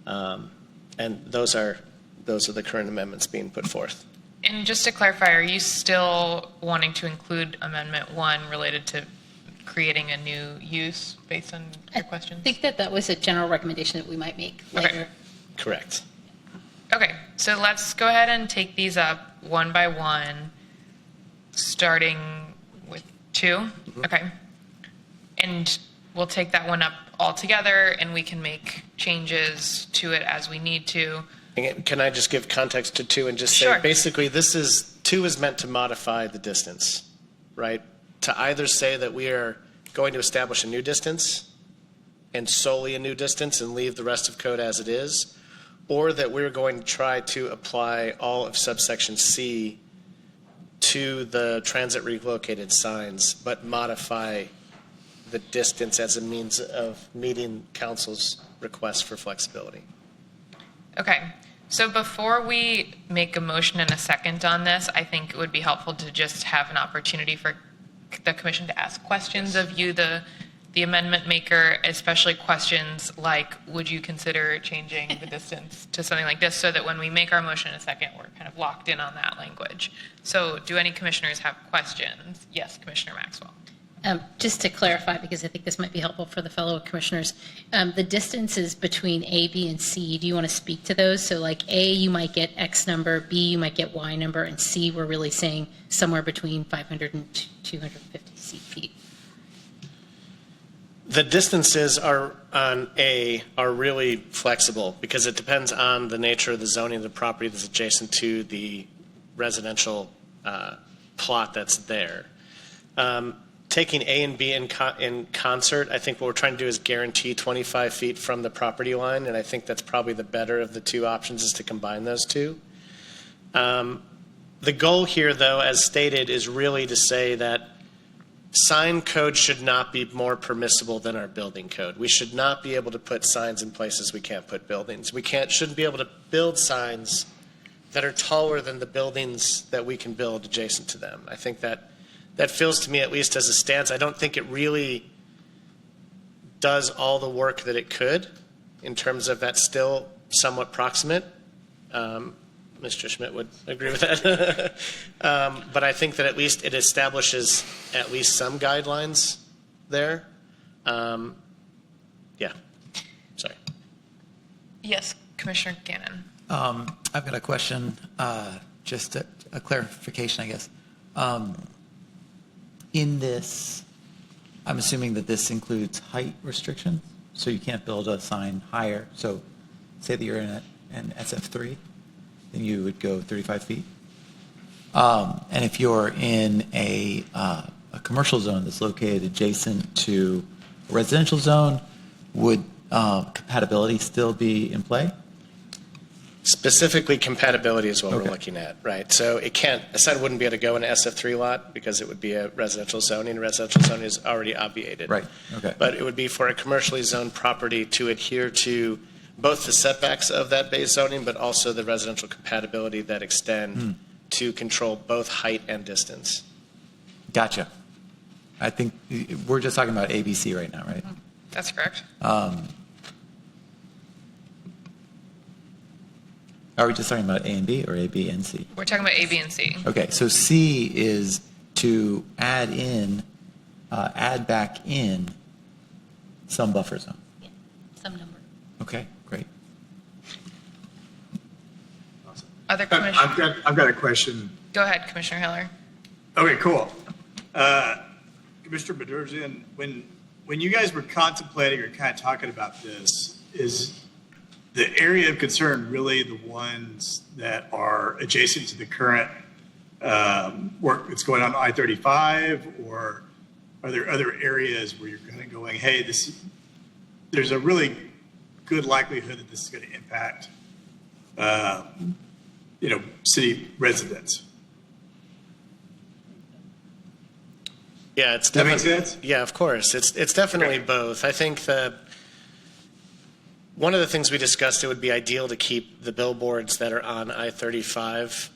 And those are the current amendments being put forth. And just to clarify, are you still wanting to include Amendment 1 related to creating a new use based on your questions? I think that was a general recommendation that we might make later. Okay. Correct. Okay, so let's go ahead and take these up one by one, starting with 2. Mm-hmm. Okay. And we'll take that one up all together, and we can make changes to it as we need to. Can I just give context to 2 and just say, Sure. basically, 2 is meant to modify the distance, right? To either say that we are going to establish a new distance and solely a new distance and leave the rest of code as it is, or that we're going to try to apply all of subsection C to the transit relocated signs, but modify the distance as a means of meeting council's request for flexibility. Okay, so before we make a motion and a second on this, I think it would be helpful to just have an opportunity for the commission to ask questions of you, the amendment maker, especially questions like, would you consider changing the distance to something like this, so that when we make our motion in a second, we're kind of locked in on that language. So do any commissioners have questions? Yes, Commissioner Maxwell. Just to clarify, because I think this might be helpful for the fellow commissioners, the distances between A, B, and C, do you want to speak to those? So like A, you might get X number, B, you might get Y number, and C, we're really saying somewhere between 500 and 250 feet. The distances on A are really flexible because it depends on the nature of the zoning of the property that's adjacent to the residential plot that's there. Taking A and B in concert, I think what we're trying to do is guarantee 25 feet from the property line, and I think that's probably the better of the 2 options, is to combine those 2. The goal here, though, as stated, is really to say that sign code should not be more permissible than our building code. We should not be able to put signs in places we can't put buildings. We shouldn't be able to build signs that are taller than the buildings that we can build adjacent to them. I think that feels to me, at least as a stance, I don't think it really does all the work that it could in terms of that still somewhat proximate. Mr. Schmidt would agree with that. But I think that at least it establishes at least some guidelines there. Yeah. Sorry. Yes, Commissioner Gannon. I've got a question, just a clarification, I guess. In this, I'm assuming that this includes height restrictions, so you can't build a sign higher. So say that you're in an SF3, then you would go 35 feet. And if you're in a commercial zone that's located adjacent to a residential zone, would compatibility still be in play? Specifically, compatibility is what we're looking at, right? So it can't, a sign wouldn't be able to go in an SF3 lot because it would be a residential zoning. Residential zoning is already obviated. Right, okay. But it would be for a commercially zoned property to adhere to both the setbacks of that base zoning, but also the residential compatibility that extend to control both height and distance. Gotcha. I think we're just talking about ABC right now, right? That's correct. Are we just talking about A and B or A, B, and C? We're talking about A, B, and C. Okay, so C is to add back in some buffer zone. Yeah, some number. Okay, great. Other commissioners? I've got a question. Go ahead, Commissioner Heller. Okay, cool. Commissioner Bedurzian, when you guys were contemplating or kind of talking about this, is the area of concern really the ones that are adjacent to the current work that's going on I-35, or are there other areas where you're kind of going, hey, there's a really good likelihood that this is going to impact, city residents? Yeah, it's Does that make definitely, sense? yeah, of course. It's definitely both. I think one of the things we discussed, it would be ideal to keep the billboards that are on I-35,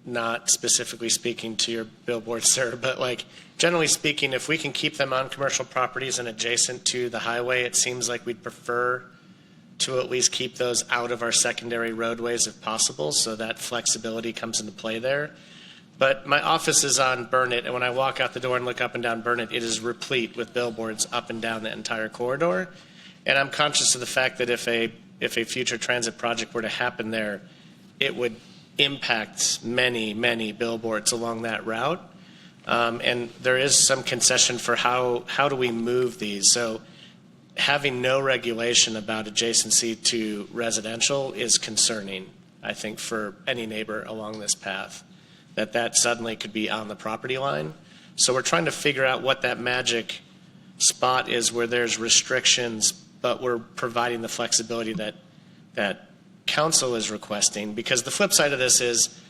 not specifically speaking to your billboards, sir, but like generally speaking, if we can keep them on commercial properties and adjacent to the highway, it seems like we'd prefer to at least keep those out of our secondary roadways if possible, so that flexibility comes into play there. But my office is on Burnett, and when I walk out the door and look up and down Burnett, it is replete with billboards up and down the entire corridor. And I'm conscious of the fact that if a future transit project were to happen there, it would impact many, many billboards along that route. And there is some concession for how do we move these. So having no regulation about adjacency to residential is concerning, I think, for any neighbor along this path, that suddenly could be on the property line. So we're trying to figure out what that magic spot is where there's restrictions, but we're providing the flexibility that council is requesting. Because the flip side of this is,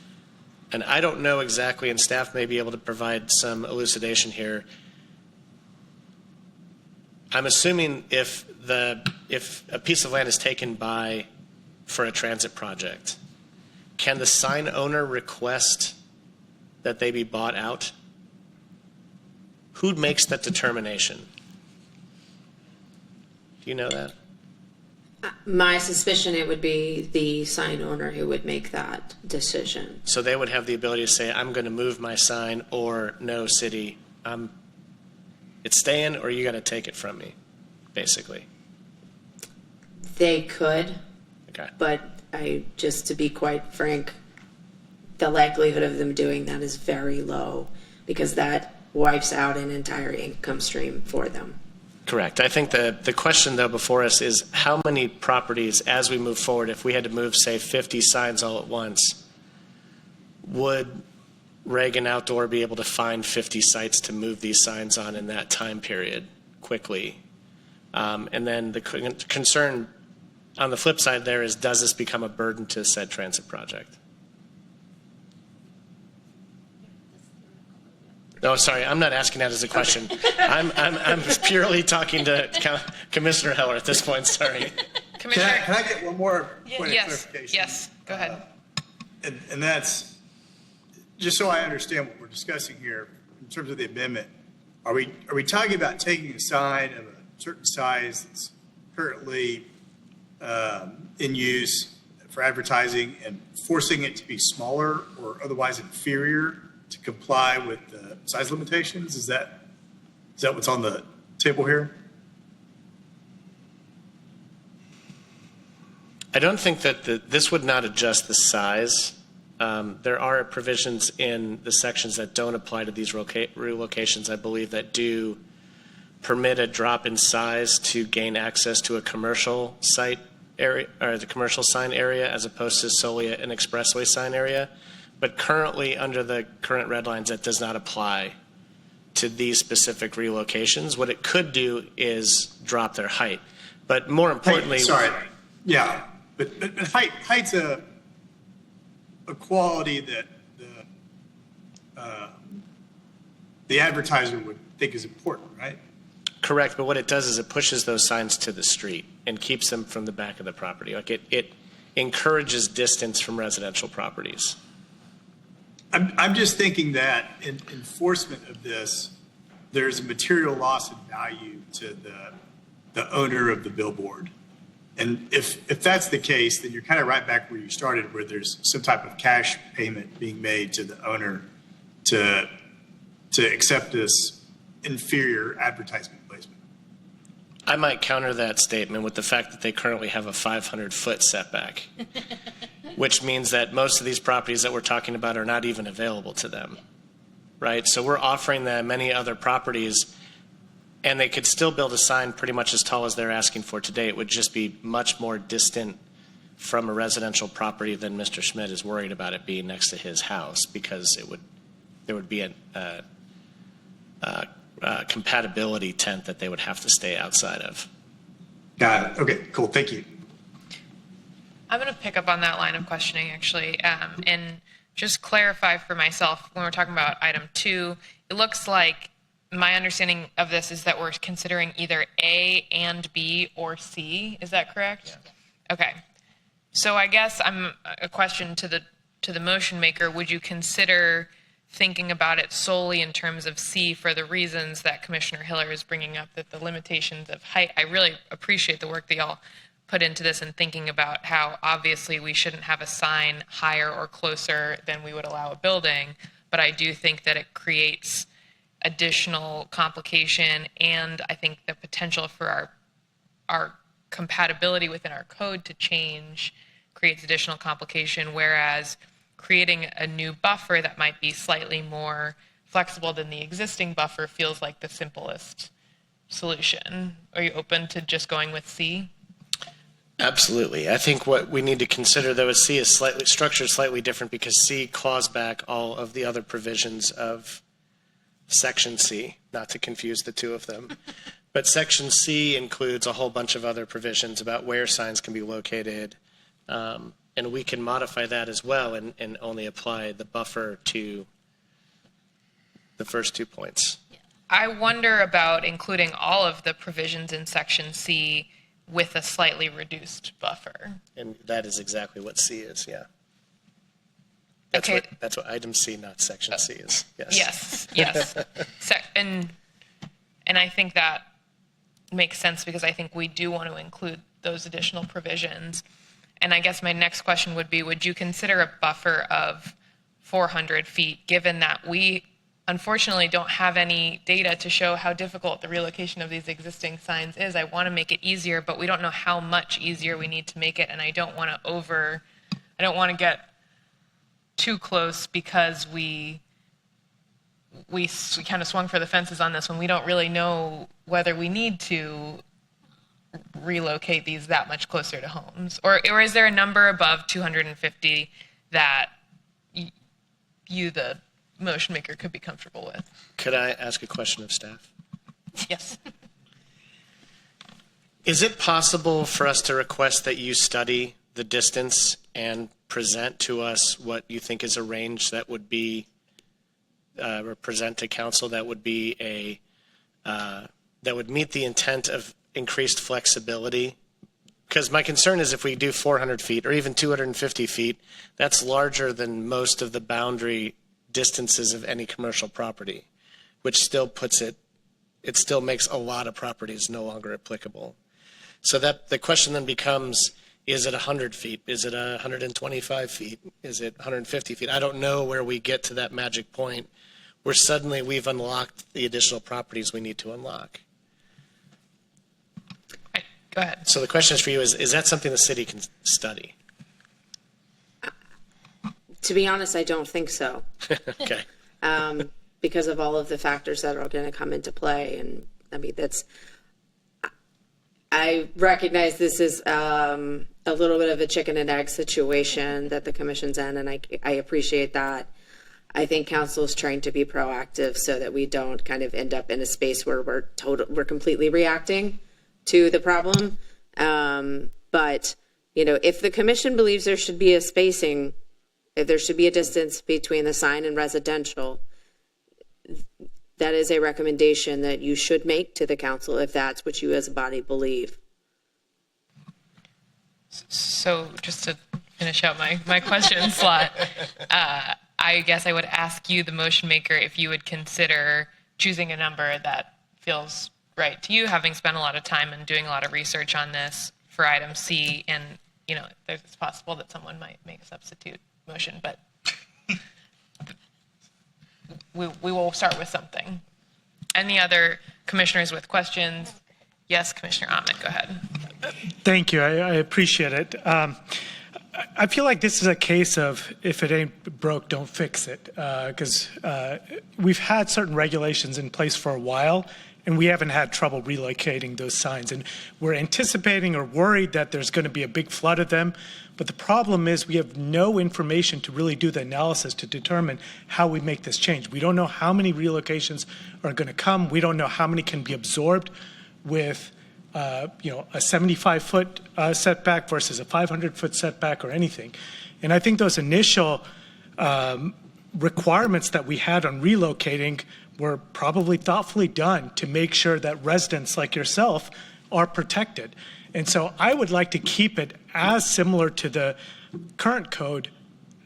and I don't know exactly, and staff may be able to provide some elucidation here, I'm assuming if a piece of land is taken for a transit project, can the sign owner request that they be bought out? Who makes that determination? Do you know that? My suspicion, it would be the sign owner who would make that decision. So they would have the ability to say, I'm going to move my sign, or no, city, it's staying, or you got to take it from me, basically. They could, Okay. but just to be quite frank, the likelihood of them doing that is very low, because that wipes out an entire income stream for them. Correct. I think the question, though, before us is how many properties, as we move forward, if we had to move, say, 50 signs all at once, would Reagan Outdoor be able to find 50 sites to move these signs on in that time period quickly? And then the concern on the flip side there is, does this become a burden to said transit project? No, sorry, I'm not asking that as a question. Okay. I'm purely talking to Commissioner Heller at this point. Sorry. Commissioner, can I get one more point of clarification? Yes, go ahead. And that's just so I understand what we're discussing here in terms of the amendment. Are we talking about taking a sign of a certain size that's currently in use for advertising and forcing it to be smaller or otherwise inferior to comply with the size limitations? Is that what's on the table here? I don't think that this would not adjust the size. There are provisions in the sections that don't apply to these relocations, I believe, that do permit a drop in size to gain access to a commercial site area or the commercial sign area as opposed to solely an expressway sign area. But currently, under the current red lines, that does not apply to these specific relocations. What it could do is drop their height. But more importantly, Yeah, but height's a quality that the advertiser would think is important, right? correct, but what it does is it pushes those signs to the street and keeps them from the back of the property. Like it encourages distance from residential properties. I'm just thinking that in enforcement of this, there's a material loss in value to the owner of the billboard. And if that's the case, then you're kind of right back where you started, where there's some type of cash payment being made to the owner to accept this inferior advertisement placement. I might counter that statement with the fact that they currently have a 500-foot setback, which means that most of these properties that we're talking about are not even available to them, right? So we're offering them many other properties, and they could still build a sign pretty much as tall as they're asking for today. It would just be much more distant from a residential property than Mr. Schmidt is worried about it being next to his house, because there would be a compatibility tent that they would have to stay outside of. Got it. Okay, cool. Thank you. I'm going to pick up on that line of questioning, actually, and just clarify for myself when we're talking about item 2. It looks like my understanding of this is that we're considering either A and B or C. Is that correct? Yeah. Okay. So I guess I'm a question to the motion maker. Would you consider thinking about it solely in terms of C for the reasons that Commissioner Hiller is bringing up, that the limitations of height? I really appreciate the work that y'all put into this and thinking about how obviously we shouldn't have a sign higher or closer than we would allow a building, but I do think that it creates additional complication, and I think the potential for our compatibility within our code to change creates additional complication, whereas creating a new buffer that might be slightly more flexible than the existing buffer feels like the simplest solution. Are you open to just going with C? Absolutely. I think what we need to consider, though, is C is structured slightly different, because C claws back all of the other provisions of Section C, not to confuse the two of them. But Section C includes a whole bunch of other provisions about where signs can be located, and we can modify that as well and only apply the buffer to the first 2 points. I wonder about including all of the provisions in Section C with a slightly reduced buffer. And that is exactly what C is, yeah. That's what item C, not Section C is. Yes. And I think that makes sense, because I think we do want to include those additional provisions. And I guess my next question would be, would you consider a buffer of 400 feet, given that we unfortunately don't have any data to show how difficult the relocation of these existing signs is? I want to make it easier, but we don't know how much easier we need to make it, and I don't want to get too close, because we kind of swung for the fences on this when we don't really know whether we need to relocate these that much closer to homes, or is there a number above 250 that you, the motion maker, could be comfortable with? Could I ask a question of staff? Yes. Is it possible for us to request that you study the distance and present to us what you think is a range that would be, or present to council that would be that would meet the intent of increased flexibility? Because my concern is if we do 400 feet or even 250 feet, that's larger than most of the boundary distances of any commercial property, which still puts it still makes a lot of properties no longer applicable. So that the question then becomes, is it 100 feet? Is it 125 feet? Is it 150 feet? I don't know where we get to that magic point where suddenly we've unlocked the additional properties we need to unlock. Go ahead. So the question is for you, is that something the city can study? To be honest, I don't think so. Okay. Because of all of the factors that are going to come into play. And I mean, I recognize this is a little bit of a chicken and egg situation that the commission's in, and I appreciate that. I think council is trying to be proactive so that we don't kind of end up in a space where we're completely reacting to the problem. But, you know, if the commission believes there should be a spacing, if there should be a distance between the sign and residential, that is a recommendation that you should make to the council if that's what you as a body believe. So just to finish out my question slot, I guess I would ask you, the motion maker, if you would consider choosing a number that feels right to you, having spent a lot of time and doing a lot of research on this for item C, and, you know, it's possible that someone might make a substitute motion, but we will start with something. Any other commissioners with questions? Yes, Commissioner Ahmed, go ahead. Thank you. I appreciate it. I feel like this is a case of if it ain't broke, don't fix it, because we've had certain regulations in place for a while, and we haven't had trouble relocating those signs. And we're anticipating or worried that there's going to be a big flood of them. But the problem is we have no information to really do the analysis to determine how we make this change. We don't know how many relocations are going to come. We don't know how many can be absorbed with a 75-foot setback versus a 500-foot setback or anything. And I think those initial requirements that we had on relocating were probably thoughtfully done to make sure that residents like yourself are protected. And so I would like to keep it as similar to the current code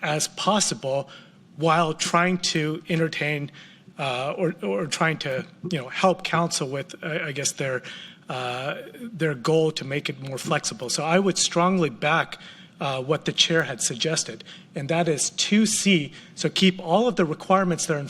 as possible while trying to entertain or trying to help council with, I guess, their goal to make it more flexible. So I would strongly back what the chair had suggested, and that is 2C. So keep all of the requirements that are in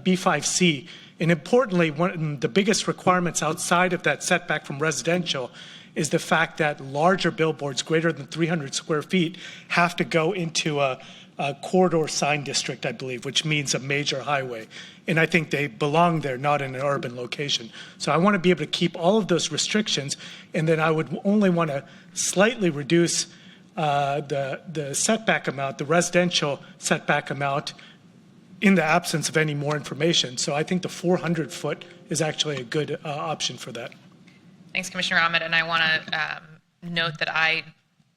B5C. And importantly, one of the biggest requirements outside of that setback from residential is the fact that larger billboards greater than 300 square feet have to go into a corridor sign district, I believe, which means a major highway. And I think they belong there, not in an urban location. So I want to be able to keep all of those restrictions, and then I would only want to slightly reduce the setback amount, the residential setback amount, in the absence of any more information. So I think the 400-foot is actually a good option for that. Thanks, Commissioner Ahmed. And I want to note that I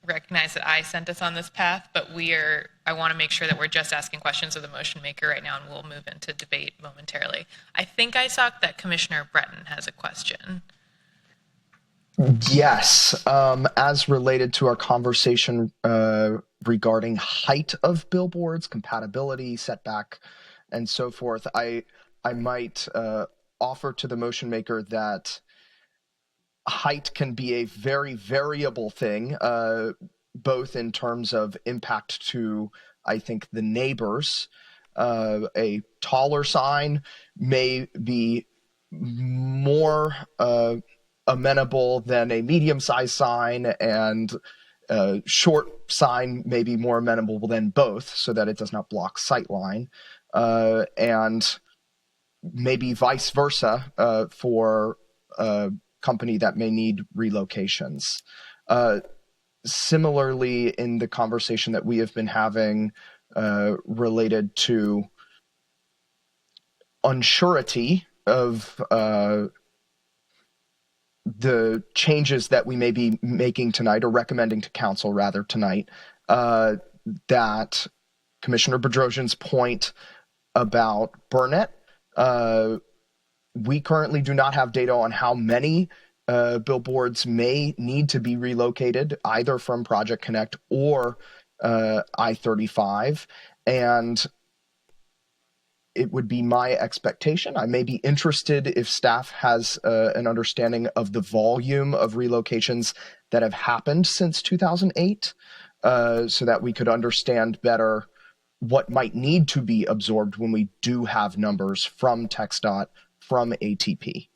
recognize that I sent us on this path, but I want to make sure that we're just asking questions of the motion maker right now, and we'll move into debate momentarily. I think I saw that Commissioner Breton has a question. Yes, as related to our conversation regarding height of billboards, compatibility, setback, and so forth, I might offer to the motion maker that height can be a very variable thing, both in terms of impact to, I think, the neighbors. A taller sign may be more amenable than a medium-sized sign, and a short sign may be more amenable than both, so that it does not block sightline, and maybe vice versa for a company that may need relocations. Similarly, in the conversation that we have been having related to unsurety of the changes that we may be making tonight, or recommending to council rather tonight, that Commissioner Bedrosian's point about Burnett, we currently do not have data on how many billboards may need to be relocated, either from Project Connect or I-35. And it would be my expectation. I may be interested if staff has an understanding of the volume of relocations that have happened since 2008, so that we could understand better what might need to be absorbed when we do have numbers from TxDOT, from ATP.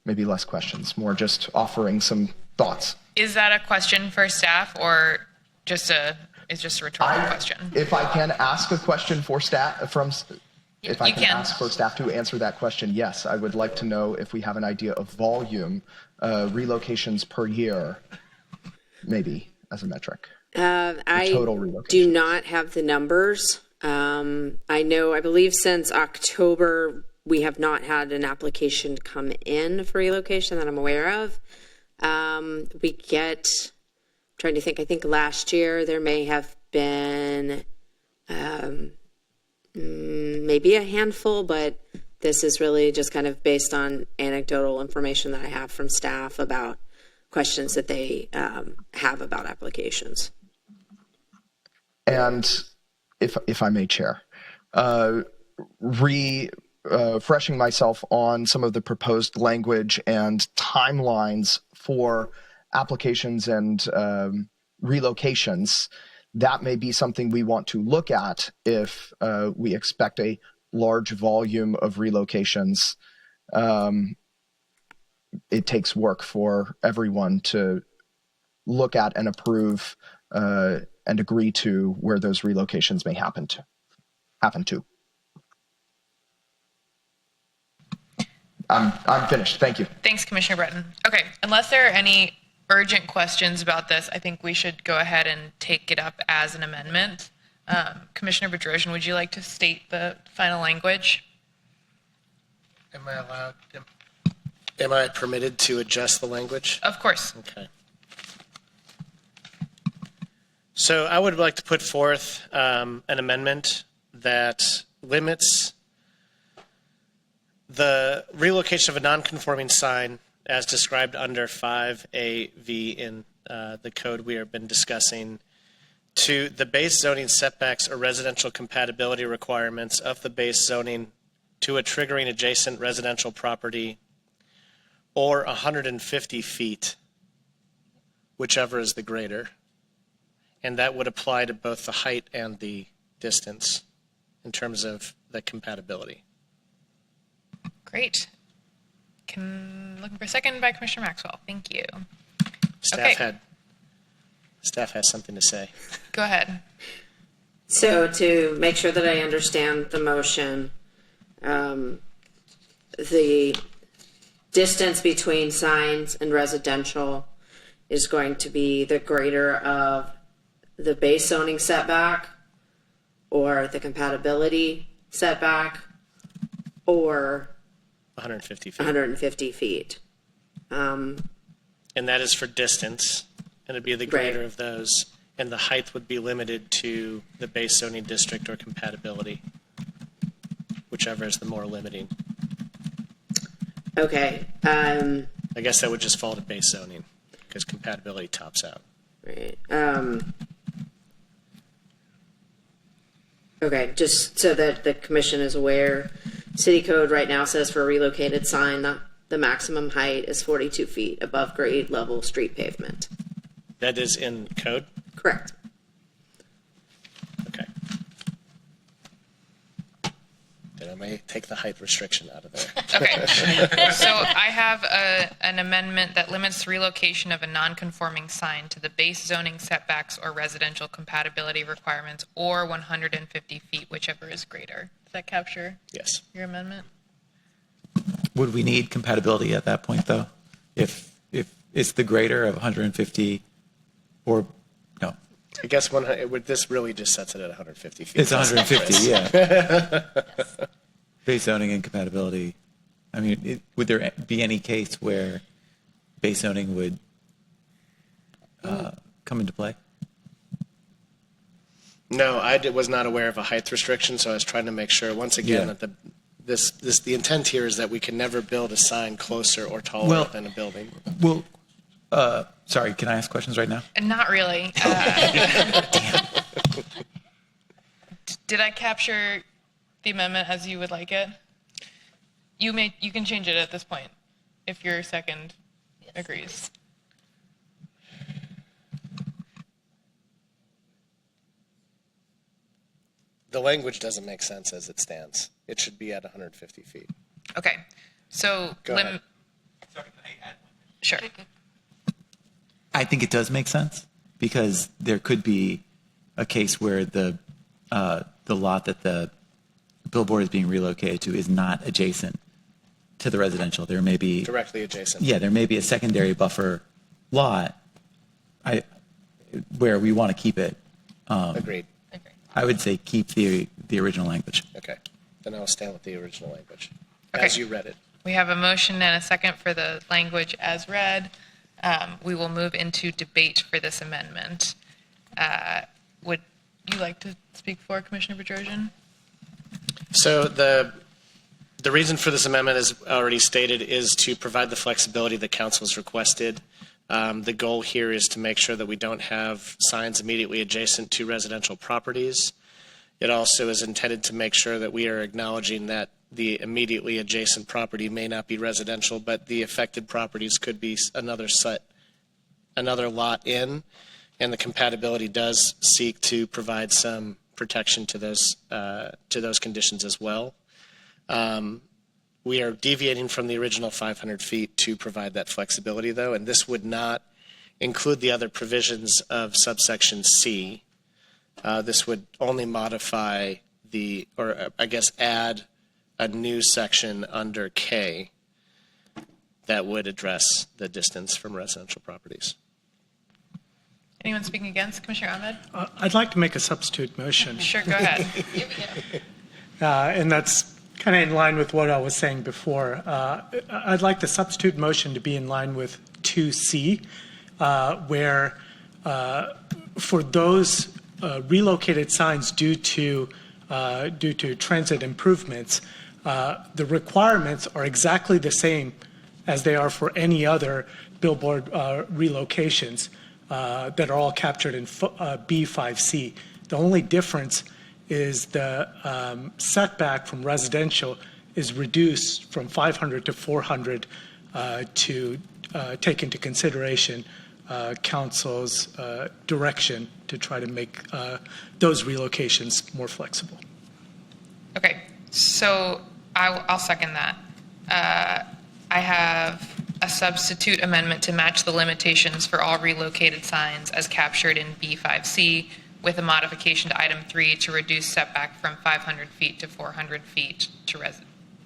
Maybe less questions, more just offering some thoughts. Is that a question for staff or just a rhetorical question? If I can ask a question for staff if I can can ask for staff to answer that question, yes, I would like to know if we have an idea of volume, relocations per year, maybe as a metric. I total relocations. do not have the numbers. I believe since October, we have not had an application come in for relocation that I'm aware of. I'm trying to think, I think last year there may have been maybe a handful, but this is really just kind of based on anecdotal information that I have from staff about questions that they have about applications. And if I may, Chair, refreshing myself on some of the proposed language and timelines for applications and relocations, that may be something we want to look at if we expect a large volume of relocations. It takes work for everyone to look at and approve and agree to where those relocations may happen to. I'm finished. Thank you. Thanks, Commissioner Breton. Okay, unless there are any urgent questions about this, I think we should go ahead and take it up as an amendment. Commissioner Bedrosian, would you like to state the final language? Am I allowed? Am I permitted to adjust the language? Of course. Okay. So I would like to put forth an amendment that limits the relocation of a non-conforming sign as described under 5AV in the code we have been discussing to the base zoning setbacks or residential compatibility requirements of the base zoning to a triggering adjacent residential property or 150 feet, whichever is the greater. And that would apply to both the height and the distance in terms of the compatibility. Great. Looking for a second by Commissioner Maxwell. Thank you. Staff has something to say. Go ahead. So to make sure that I understand the motion, the distance between signs and residential is going to be the greater of the base zoning setback or the compatibility setback or 150 feet. 150 feet. And that is for distance, and it'd be the greater of those. And the height would be limited to the base zoning district or compatibility, whichever is the more limiting. Okay. I guess that would just fall to base zoning because compatibility tops out. Right. Okay, just so that the commission is aware, city code right now says for a relocated sign, the maximum height is 42 feet above grade level street pavement. That is in code? Correct. Okay. Then I may take the height restriction out of there. Okay. So I have an amendment that limits the relocation of a non-conforming sign to the base zoning setbacks or residential compatibility requirements or 150 feet, whichever is greater. Does that capture Yes. your amendment? Would we need compatibility at that point, though? If it's the greater of 150 or no? I guess this really just sets it at 150 feet. It's 150, yeah. Base zoning and compatibility. I mean, would there be any case where base zoning would come into play? No, I was not aware of a height restriction, so I was trying to make sure, once again, that the intent here is that we can never build a sign closer or taller than a building. Well, sorry, can I ask questions right now? Not really. did I capture the amendment as you would like it? You can change it at this point if your second agrees. The language doesn't make sense as it stands. It should be at 150 feet. Okay, so Go ahead. Sure. I think it does make sense because there could be a case where the lot that the billboard is being relocated to is not adjacent to the residential. There may be Directly adjacent. Yeah, there may be a secondary buffer lot where we want to keep it. Agreed. I would say keep the original language. Okay. Then I'll stand with the original language Okay. as you read it. We have a motion and a second for the language as read. We will move into debate for this amendment. Would you like to speak for Commissioner Bedrosian? So the reason for this amendment, as already stated, is to provide the flexibility that council has requested. The goal here is to make sure that we don't have signs immediately adjacent to residential properties. It also is intended to make sure that we are acknowledging that the immediately adjacent property may not be residential, but the affected properties could be another lot in, and the compatibility does seek to provide some protection to those conditions as well. We are deviating from the original 500 feet to provide that flexibility, though, and this would not include the other provisions of subsection C. This would only modify add a new section under K that would address the distance from residential properties. Anyone speaking against? Commissioner Ahmed? I'd like to make a substitute motion. Sure, go ahead. And that's kind of in line with what I was saying before. I'd like the substitute motion to be in line with 2C, where for those relocated signs due to transit improvements, the requirements are exactly the same as they are for any other billboard relocations that are all captured in B5C. The only difference is the setback from residential is reduced from 500 to 400 to take into consideration council's direction to try to make those relocations more flexible. Okay, so I'll second that. I have a substitute amendment to match the limitations for all relocated signs as captured in B5C with a modification to item 3 to reduce setback from 500 feet to 400 feet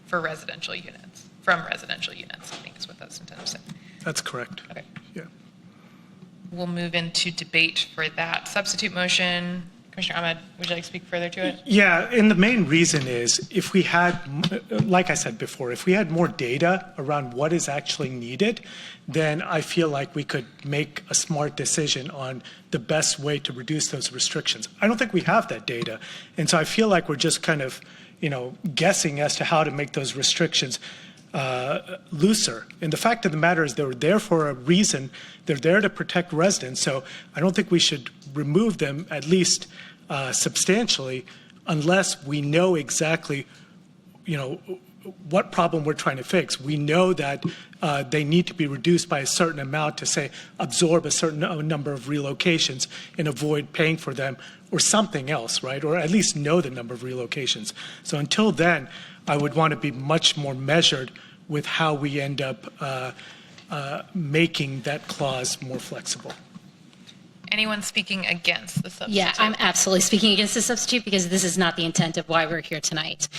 for residential units, from residential units, I think is what that's intended to say. That's correct. Okay. Yeah. We'll move into debate for that substitute motion. Commissioner Ahmed, would you like to speak further to it? Yeah, and the main reason is if we had, like I said before, if we had more data around what is actually needed, then I feel like we could make a smart decision on the best way to reduce those restrictions. I don't think we have that data. And so I feel like we're just kind of, guessing as to how to make those restrictions looser. And the fact of the matter is they were there for a reason. They're there to protect residents. So I don't think we should remove them, at least substantially, unless we know exactly, what problem we're trying to fix. We know that they need to be reduced by a certain amount to, say, absorb a certain number of relocations and avoid paying for them or something else, right? Or at least know the number of relocations. So until then, I would want to be much more measured with how we end up making that clause more flexible. Anyone speaking against the substitute? Yeah, I'm absolutely speaking against the substitute because this is not the intent of why we're here tonight.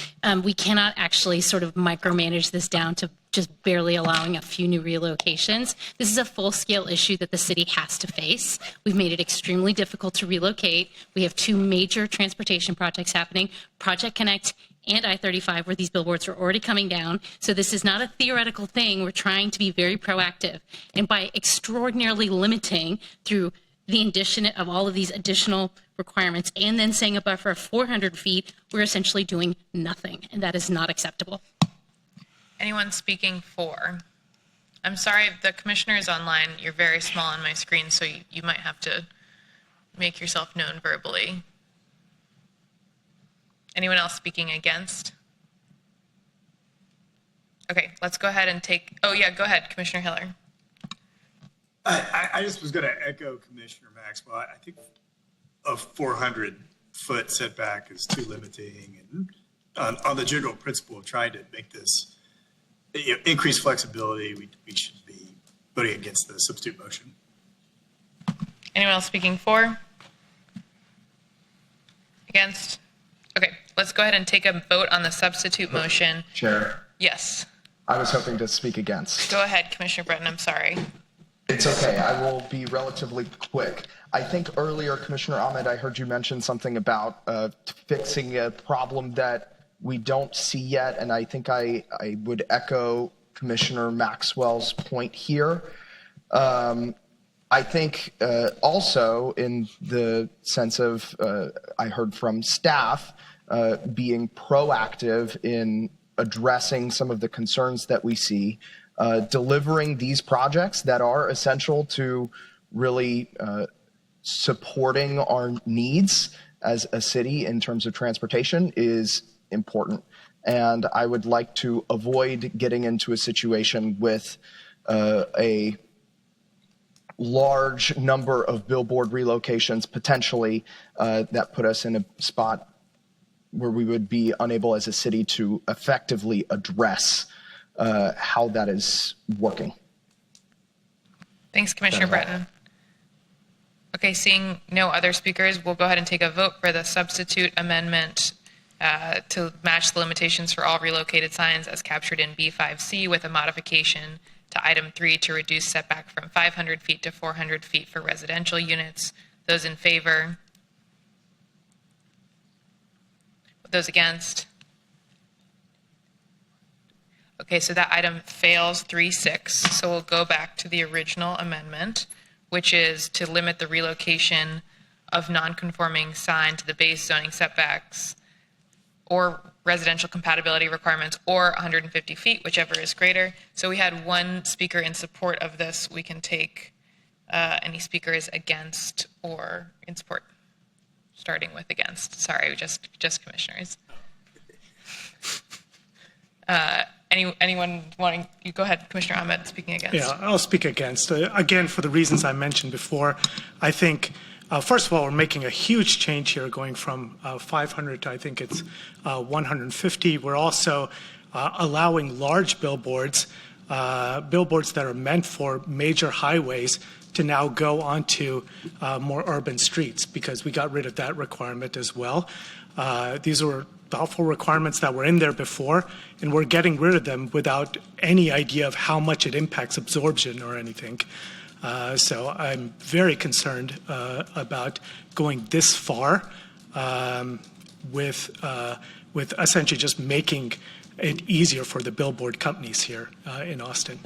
We cannot actually sort of micromanage this down to just barely allowing a few new relocations. This is a full-scale issue that the city has to face. We've made it extremely difficult to relocate. We have two major transportation projects happening, Project Connect and I-35, where these billboards are already coming down. So this is not a theoretical thing. We're trying to be very proactive. And by extraordinarily limiting through the addition of all of these additional requirements and then saying a buffer of 400 feet, we're essentially doing nothing, and that is not acceptable. Anyone speaking for? I'm sorry, the commissioner is online. You're very small on my screen, so you might have to make yourself known verbally. Anyone else speaking against? Okay, let's go ahead and take, oh yeah, go ahead, Commissioner Hiller. I just was going to echo Commissioner Maxwell. I think a 400-foot setback is too limiting. And on the general principle of trying to make this increase flexibility, we should be voting against the substitute motion. Anyone else speaking for? Against? Okay, let's go ahead and take a vote on the substitute motion. Chair, Yes. I was hoping to speak against. Go ahead, Commissioner Breton, I'm sorry. It's okay. I will be relatively quick. I think earlier, Commissioner Ahmed, I heard you mention something about fixing a problem that we don't see yet, and I think I would echo Commissioner Maxwell's point here. I think also in the sense of I heard from staff being proactive in addressing some of the concerns that we see, delivering these projects that are essential to really supporting our needs as a city in terms of transportation is important. And I would like to avoid getting into a situation with a large number of billboard relocations potentially that put us in a spot where we would be unable as a city to effectively address how that is working. Thanks, Commissioner Breton. Okay, seeing no other speakers, we'll go ahead and take a vote for the substitute amendment to match the limitations for all relocated signs as captured in B5C with a modification to item 3 to reduce setback from 500 feet to 400 feet for residential units. Those in favor? Those against? Okay, so that item fails 3-6. So we'll go back to the original amendment, which is to limit the relocation of non-conforming sign to the base zoning setbacks or residential compatibility requirements or 150 feet, whichever is greater. So we had one speaker in support of this. We can take any speakers against or in support. Starting with against. Sorry, just commissioners. Anyone wanting? You go ahead, Commissioner Ahmed, speaking against. Yeah, I'll speak against. Again, for the reasons I mentioned before, I think, first of all, we're making a huge change here going from 500 to I think it's 150. We're also allowing large billboards, billboards that are meant for major highways to now go onto more urban streets because we got rid of that requirement as well. These were thoughtful requirements that were in there before, and we're getting rid of them without any idea of how much it impacts absorption or anything. So I'm very concerned about going this far with essentially just making it easier for the billboard companies here in Austin.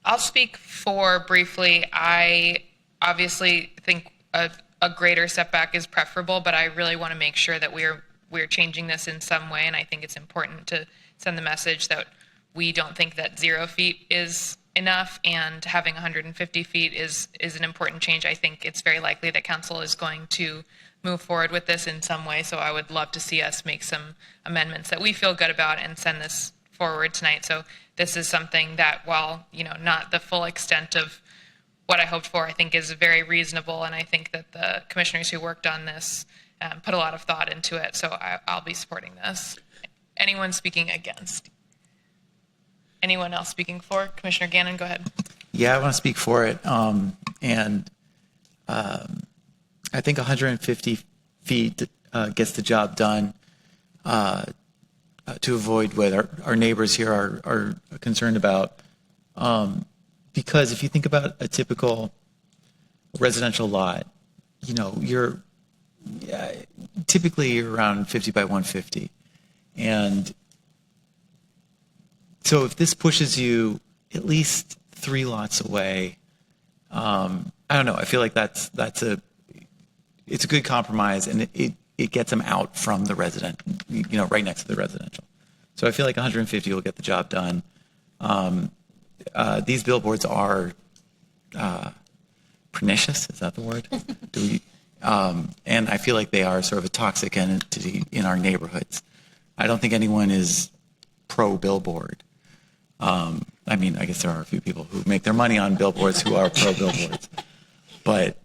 I'll speak for briefly. I obviously think a greater setback is preferable, but I really want to make sure that we're changing this in some way, and I think it's important to send the message that we don't think that 0 feet is enough, and having 150 feet is an important change. I think it's very likely that council is going to move forward with this in some way, so I would love to see us make some amendments that we feel good about and send this forward tonight. So this is something that, while not the full extent of what I hoped for, I think is very reasonable, and I think that the commissioners who worked on this put a lot of thought into it, so I'll be supporting this. Anyone speaking against? Anyone else speaking for? Commissioner Gannon, go ahead. Yeah, I want to speak for it, and I think 150 feet gets the job done to avoid what our neighbors here are concerned about. Because if you think about a typical residential lot, you're typically around 50 by 150. And so if this pushes you at least 3 lots away, I don't know, I feel like it's a good compromise, and it gets them out from the resident, right next to the residential. So I feel like 150 will get the job done. These billboards are pernicious, is that the word? And I feel like they are sort of a toxic entity in our neighborhoods. I don't think anyone is pro-billboard. I mean, I guess there are a few people who make their money on billboards who are pro-billboards. But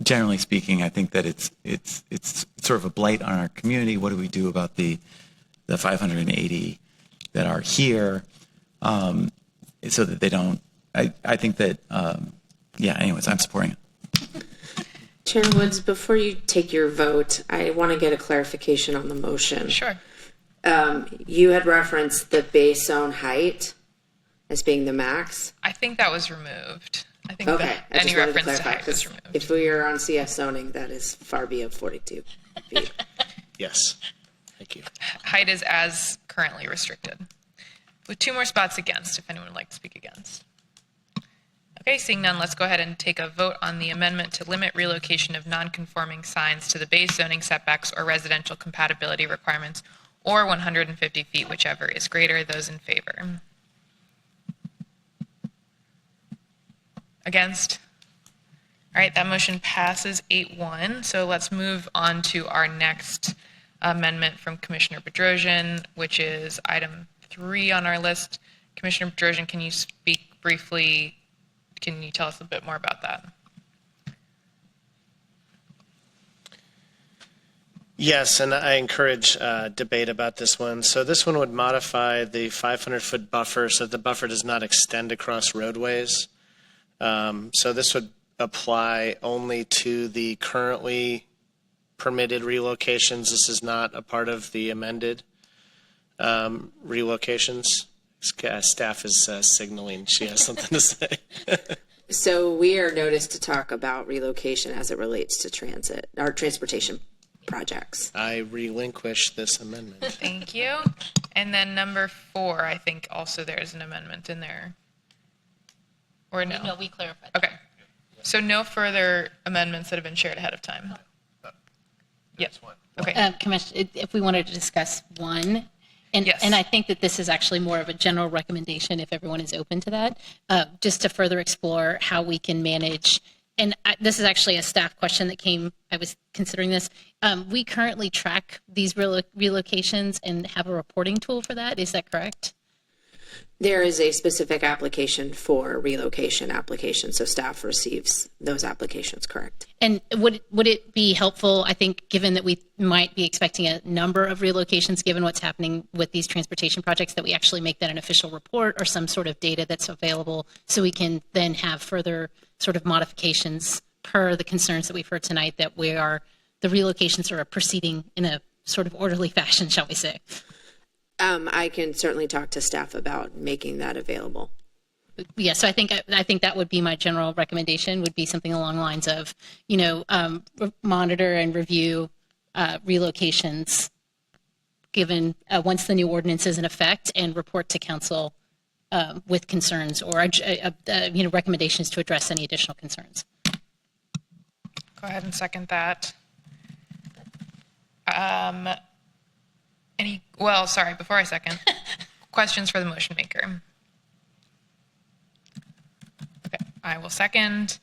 generally speaking, I think that it's sort of a blight on our community. What do we do about the 580 that are here so that they don't? I think that, anyways, I'm supporting it. Chair Woods, before you take your vote, I want to get a clarification on the motion. Sure. You had referenced the base zone height as being the max. I think that was removed. I think Okay, that I just any wanted to reference to clarify, height was 'cause removed. if we are on CS zoning, that is far beyond 42 feet. Yes. Thank you. Height is as currently restricted. With 2 more spots against, if anyone would like to speak against. Okay, seeing none, let's go ahead and take a vote on the amendment to limit relocation of non-conforming signs to the base zoning setbacks or residential compatibility requirements, or 150 feet, whichever is greater. Those in favor? Against? All right, that motion passes 8-1. So let's move on to our next amendment from Commissioner Bedrosian, which is item 3 on our list. Commissioner Bedrosian, can you speak briefly? Can you tell us a bit more about that? Yes, and I encourage debate about this one. So this one would modify the 500-foot buffer so that the buffer does not extend across roadways. So this would apply only to the currently permitted relocations. This is not a part of the amended relocations. Staff is signaling she has something to say. So we are noticed to talk about relocation as it relates to transit or transportation projects. I relinquish this amendment. Thank you. And then number 4, I think also there's an amendment in there. Or no? No, we clarified. Okay. So no further amendments that have been shared ahead of time? Yes. Okay. Commissioner, if we wanted to discuss one, and, Yes. and I think that this is actually more of a general recommendation if everyone is open to that, just to further explore how we can manage. And this is actually a staff question that came, I was considering this. We currently track these relocations and have a reporting tool for that. Is that correct? There is a specific application for relocation applications, so staff receives those applications, correct? And would it be helpful, I think, given that we might be expecting a number of relocations, given what's happening with these transportation projects, that we actually make that an official report or some sort of data that's available so we can then have further sort of modifications per the concerns that we've heard tonight, that the relocations are proceeding in a sort of orderly fashion, shall we say? I can certainly talk to staff about making that available. Yeah, so I think that would be my general recommendation, would be something along the lines of, monitor and review relocations given once the new ordinance is in effect, and report to council with concerns or recommendations to address any additional concerns. Go ahead and second that. Before I second, questions for the motion maker? Okay, I will second.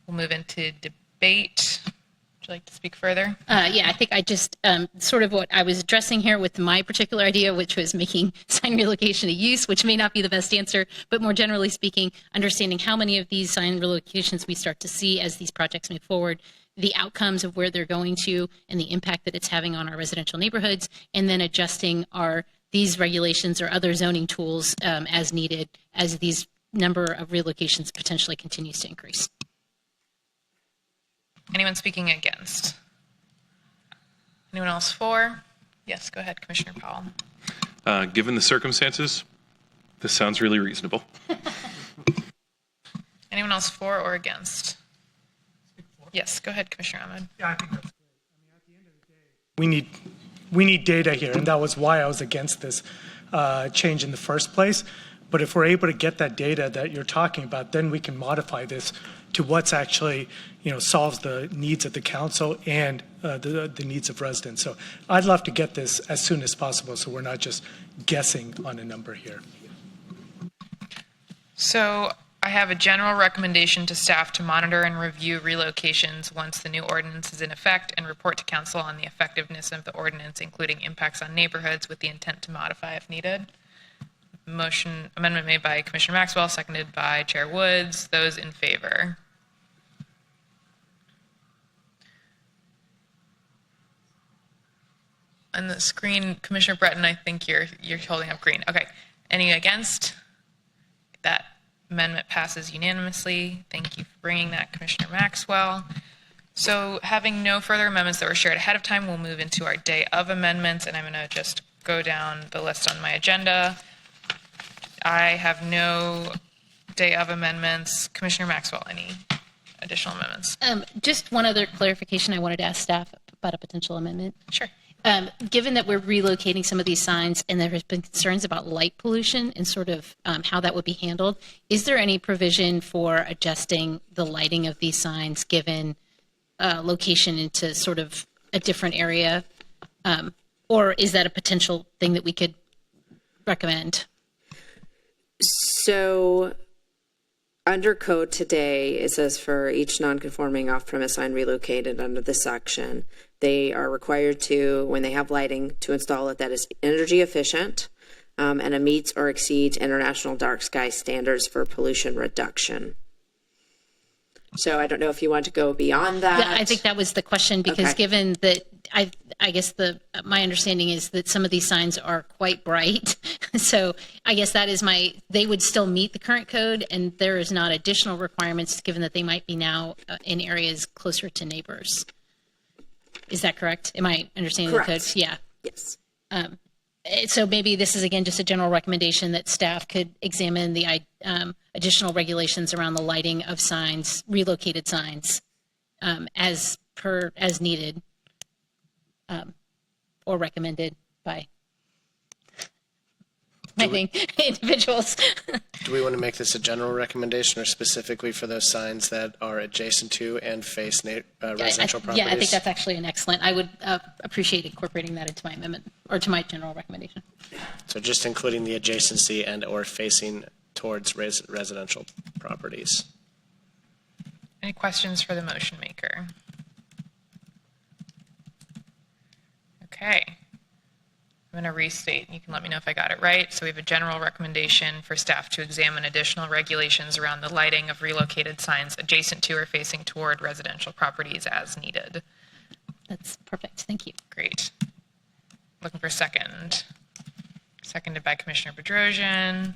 We'll move into debate. Would you like to speak further? Yeah, I think I just sort of what I was addressing here with my particular idea, which was making sign relocation a use, which may not be the best answer, but more generally speaking, understanding how many of these sign relocations we start to see as these projects move forward, the outcomes of where they're going to and the impact that it's having on our residential neighborhoods, and then adjusting these regulations or other zoning tools as needed as these number of relocations potentially continues to increase. Anyone speaking against? Anyone else for? Yes, go ahead, Commissioner Powell. Given the circumstances, this sounds really reasonable. Anyone else for or against? Yes, go ahead, Commissioner Ahmed. Yeah, I think that's great. I mean, at the end of the day, we need data here, and that was why I was against this change in the first place. But if we're able to get that data that you're talking about, then we can modify this to what's actually, solves the needs of the council and the needs of residents. So I'd love to get this as soon as possible, so we're not just guessing on a number here. So I have a general recommendation to staff to monitor and review relocations once the new ordinance is in effect and report to council on the effectiveness of the ordinance, including impacts on neighborhoods, with the intent to modify if needed. Amendment made by Commissioner Maxwell, seconded by Chair Woods. Those in favor? On the screen, Commissioner Breton, I think you're holding up green. Okay. Any against? That amendment passes unanimously. Thank you for bringing that, Commissioner Maxwell. So having no further amendments that were shared ahead of time, we'll move into our day of amendments, and I'm going to just go down the list on my agenda. I have no day of amendments. Commissioner Maxwell, any additional amendments? Just one other clarification I wanted to ask staff about a potential amendment. Sure. Given that we're relocating some of these signs and there has been concerns about light pollution and sort of how that would be handled, is there any provision for adjusting the lighting of these signs given location into sort of a different area? Or is that a potential thing that we could recommend? So under code today, it says for each non-conforming off-premise sign relocated under this section, they are required to, when they have lighting, to install it that is energy efficient and it meets or exceeds international dark sky standards for pollution reduction. So I don't know if you want to go beyond that. Yeah, I think that was the question because Okay. given that I guess my understanding is that some of these signs are quite bright. So I guess that is they would still meet the current code and there is not additional requirements given that they might be now in areas closer to neighbors. Is that correct? Am I understanding Correct. the codes? Yeah. Yes. So maybe this is, again, just a general recommendation that staff could examine the additional regulations around the lighting of signs, relocated signs, as needed or recommended by, I think, individuals. Do we want to make this a general recommendation or specifically for those signs that are adjacent to and face residential properties? Yeah, I think that's actually an excellent. I would appreciate incorporating that into my amendment or to my general recommendation. So just including the adjacency and or facing towards residential properties. Any questions for the motion maker? Okay. I'm going to restate, and you can let me know if I got it right. So we have a general recommendation for staff to examine additional regulations around the lighting of relocated signs adjacent to or facing toward residential properties as needed. That's perfect. Thank you. Great. Looking for a second. Seconded by Commissioner Bedrosian.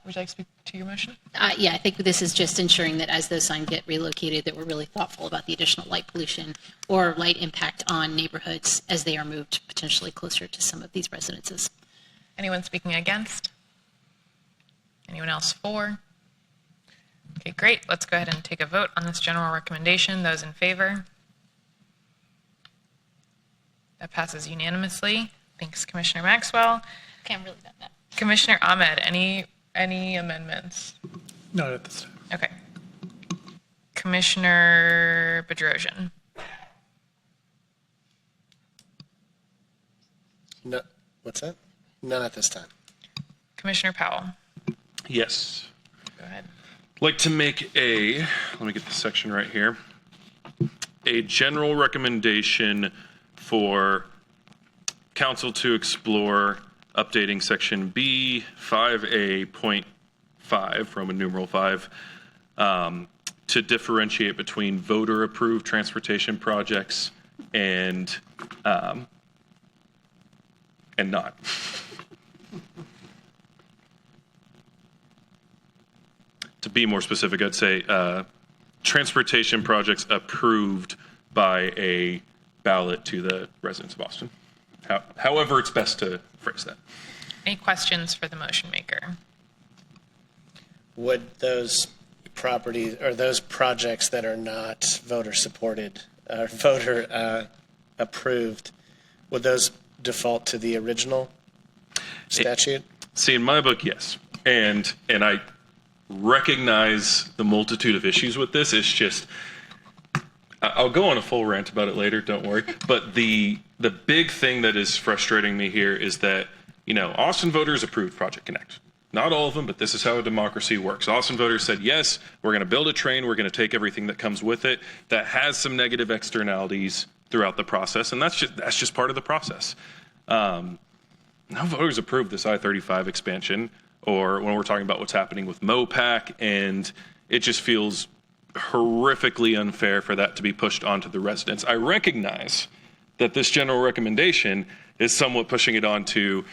Would you like to speak to your motion? Yeah, I think this is just ensuring that as those signs get relocated, that we're really thoughtful about the additional light pollution or light impact on neighborhoods as they are moved potentially closer to some of these residences. Anyone speaking against? Anyone else for? Okay, great. Let's go ahead and take a vote on this general recommendation. Those in favor? That passes unanimously. Thanks, Commissioner Maxwell. Okay, I'm really done that. Commissioner Ahmed, any amendments? Not at this time. Okay. Commissioner Bedrosian. No, what's that? None at this time. Commissioner Powell. Yes. Go ahead. I'd like to make let me get the section right here, a general recommendation for council to explore updating section B 5A.5, Roman numeral 5, to differentiate between voter-approved transportation projects and not. To be more specific, I'd say transportation projects approved by a ballot to the residents of Boston. However it's best to phrase that. Any questions for the motion maker? Would those properties or those projects that are not voter supported or voter approved, would those default to the original statute? See, in my book, yes. And I recognize the multitude of issues with this. It's just, I'll go on a full rant about it later, don't worry. But the big thing that is frustrating me here is that, Austin voters approved Project Connect. Not all of them, but this is how a democracy works. Austin voters said, yes, we're going to build a train. We're going to take everything that comes with it that has some negative externalities throughout the process, and that's just part of the process. No voters approved this I-35 expansion, or when we're talking about what's happening with MOPAC, and it just feels horrifically unfair for that to be pushed onto the residents. I recognize that this general recommendation is somewhat pushing it onto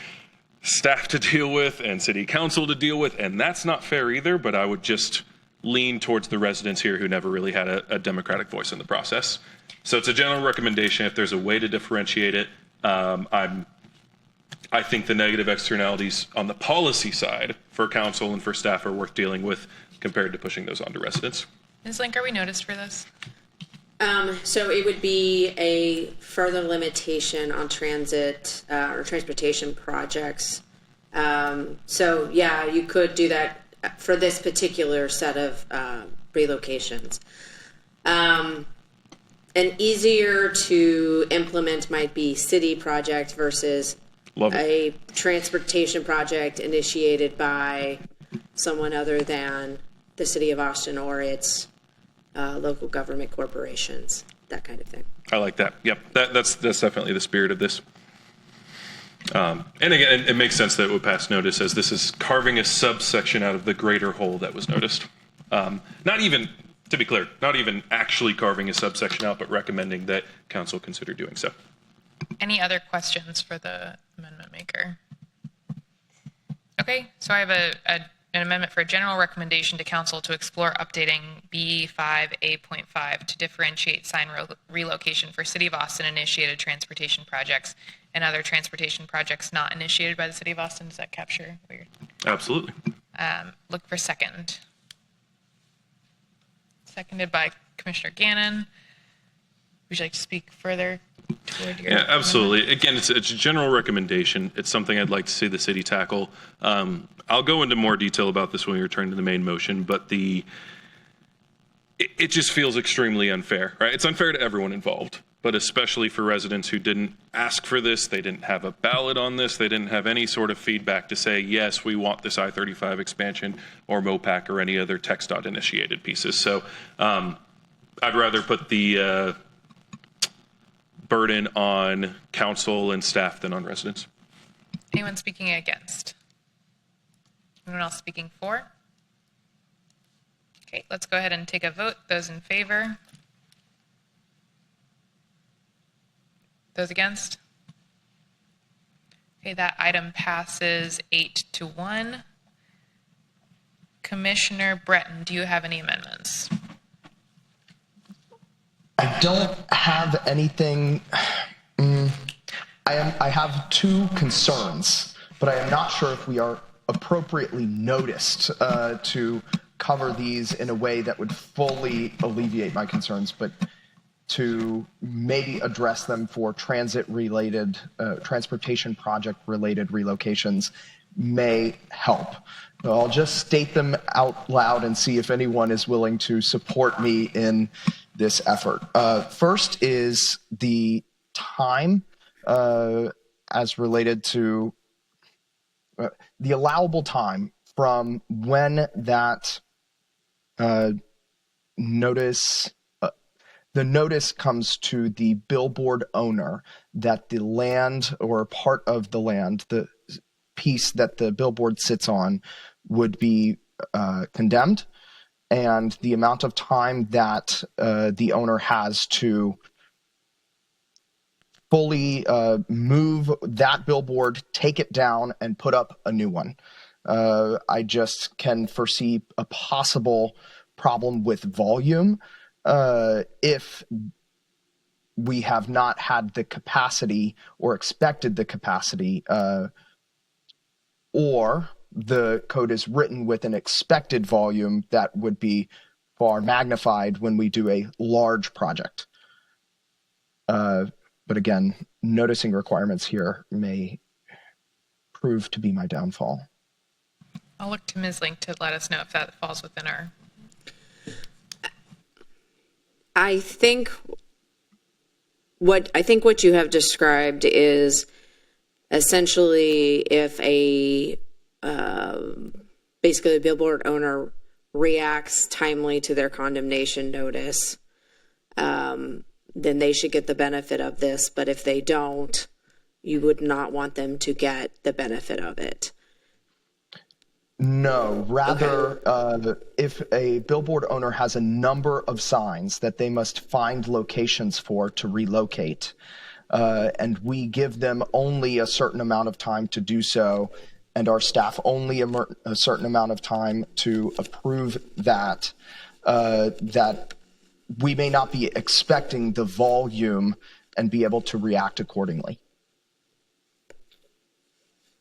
staff to deal with and city council to deal with, and that's not fair either, but I would just lean towards the residents here who never really had a democratic voice in the process. So it's a general recommendation. If there's a way to differentiate it, I think the negative externalities on the policy side for council and for staff are worth dealing with compared to pushing those onto residents. Ms. Link, are we noticed for this? So it would be a further limitation on transit or transportation projects. So yeah, you could do that for this particular set of relocations. An easier to implement might be city project versus a transportation project initiated by someone other than the city of Austin or its local government corporations, that kind of thing. I like that. Yep, that's definitely the spirit of this. And again, it makes sense that it would pass notice, as this is carving a subsection out of the greater whole that was noticed. Not even, to be clear, not even actually carving a subsection out, but recommending that council consider doing so. Any other questions for the amendment maker? Okay, so I have an amendment for a general recommendation to council to explore updating B5A.5 to differentiate sign relocation for City of Austin initiated transportation projects and other transportation projects not initiated by the City of Austin. Does that capture what you're... Absolutely. Look for second. Seconded by Commissioner Gannon. Would you like to speak further toward your... Yeah, absolutely. Again, it's a general recommendation. It's something I'd like to see the city tackle. I'll go into more detail about this when we return to the main motion, but it just feels extremely unfair, right? It's unfair to everyone involved, but especially for residents who didn't ask for this. They didn't have a ballot on this. They didn't have any sort of feedback to say, yes, we want this I-35 expansion or MOPAC or any other TxDOT initiated pieces. So I'd rather put the burden on council and staff than on residents. Anyone speaking against? Anyone else speaking for? Okay, let's go ahead and take a vote. Those in favor? Those against? Okay, that item passes 8-1. Commissioner Breton, do you have any amendments? I don't have anything. I have two concerns, but I am not sure if we are appropriately noticed to cover these in a way that would fully alleviate my concerns, but to maybe address them for transit-related, transportation project-related relocations may help. I'll just state them out loud and see if anyone is willing to support me in this effort. First is the time as related to the allowable time from when that notice, the notice comes to the billboard owner that the land or part of the land, the piece that the billboard sits on, would be condemned, and the amount of time that the owner has to fully move that billboard, take it down, and put up a new one. I just can foresee a possible problem with volume if we have not had the capacity or expected the capacity, or the code is written with an expected volume that would be far magnified when we do a large project. But again, noticing requirements here may prove to be my downfall. I'll look to Ms. Link to let us know if that falls within our... I think what you have described is essentially if a basically the billboard owner reacts timely to their condemnation notice, then they should get the benefit of this. But if they don't, you would not want them to get the benefit of it. No, rather, if a billboard owner has a number of signs that they must find locations for to relocate, and we give them only a certain amount of time to do so, and our staff only a certain amount of time to approve that, that we may not be expecting the volume and be able to react accordingly.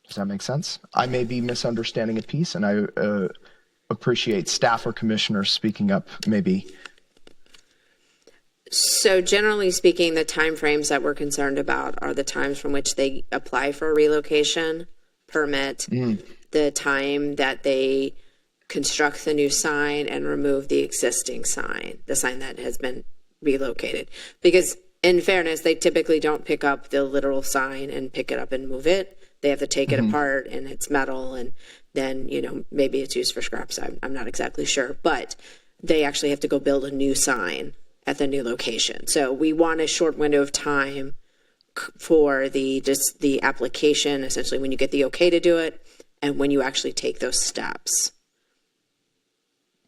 Does that make sense? I may be misunderstanding a piece, and I appreciate staff or commissioners speaking up maybe. So generally speaking, the timeframes that we're concerned about are the times from which they apply for a relocation permit, the time that they construct the new sign and remove the existing sign, the sign that has been relocated. Because in fairness, they typically don't pick up the literal sign and pick it up and move it. They have to take it apart, and it's metal, and then, you know, maybe it's used for scraps. I'm not exactly sure, but they actually have to go build a new sign at the new location. So we want a short window of time for the application, essentially when you get the okay to do it and when you actually take those steps.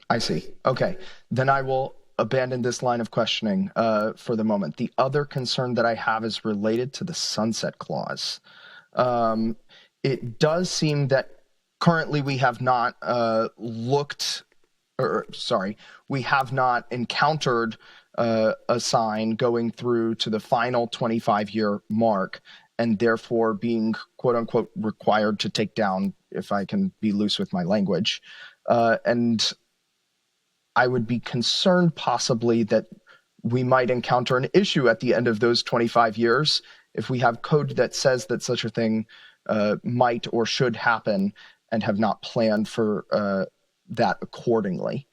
I see. Okay. Then I will abandon this line of questioning for the moment. The other concern that I have is related to the sunset clause. It does seem that currently we have not we have not encountered a sign going through to the final 25-year mark and therefore being quote unquote required to take down, if I can be loose with my language. And I would be concerned possibly that we might encounter an issue at the end of those 25 years if we have code that says that such a thing might or should happen and have not planned for that accordingly.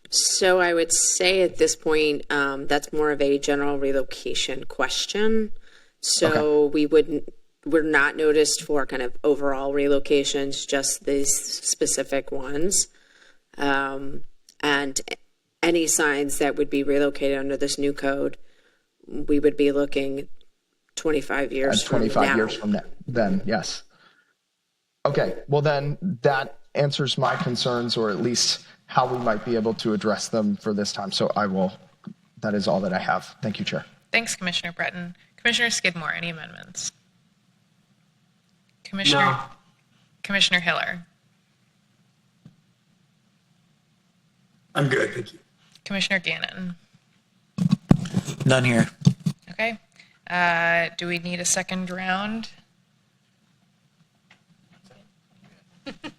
So I would say at this point, that's more of a general relocation question. So Okay. We're not noticed for kind of overall relocations, just these specific ones. And any signs that would be relocated under this new code, we would be looking 25 years At 25 from now. years from then, yes. Okay, well then that answers my concerns, or at least how we might be able to address them for this time. So that is all that I have. Thank you, Chair. Thanks, Commissioner Breton. Commissioner Skidmore, any amendments? Commissioner Hiller. I'm good, thank you. Commissioner Gannon. None here. Okay. Do we need a second round?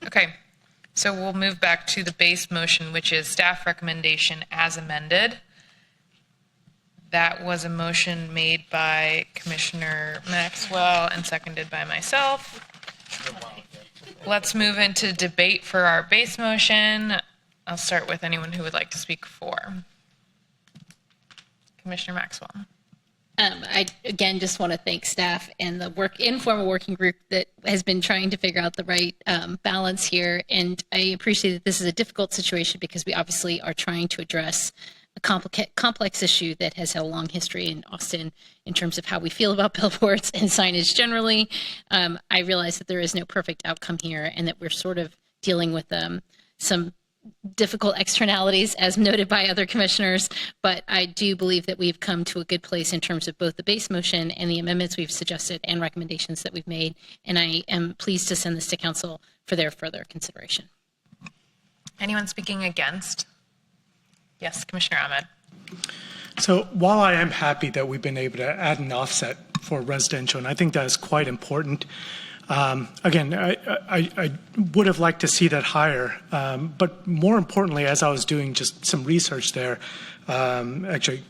Okay. So we'll move back to the base motion, which is staff recommendation as amended. That was a motion made by Commissioner Maxwell and seconded by myself. Let's move into debate for our base motion. I'll start with anyone who would like to speak for. Commissioner Maxwell. I, again, just want to thank staff and the informal working group that has been trying to figure out the right balance here. And I appreciate that this is a difficult situation because we obviously are trying to address a complex issue that has had a long history in Austin in terms of how we feel about billboards and signage generally. I realize that there is no perfect outcome here and that we're sort of dealing with some difficult externalities as noted by other commissioners, but I do believe that we've come to a good place in terms of both the base motion and the amendments we've suggested and recommendations that we've made. And I am pleased to send this to council for their further consideration. Anyone speaking against? Yes, Commissioner Ahmed. So while I am happy that we've been able to add an offset for residential, and I think that is quite important, again, I would have liked to see that higher, but more importantly, as I was doing just some research there, actually,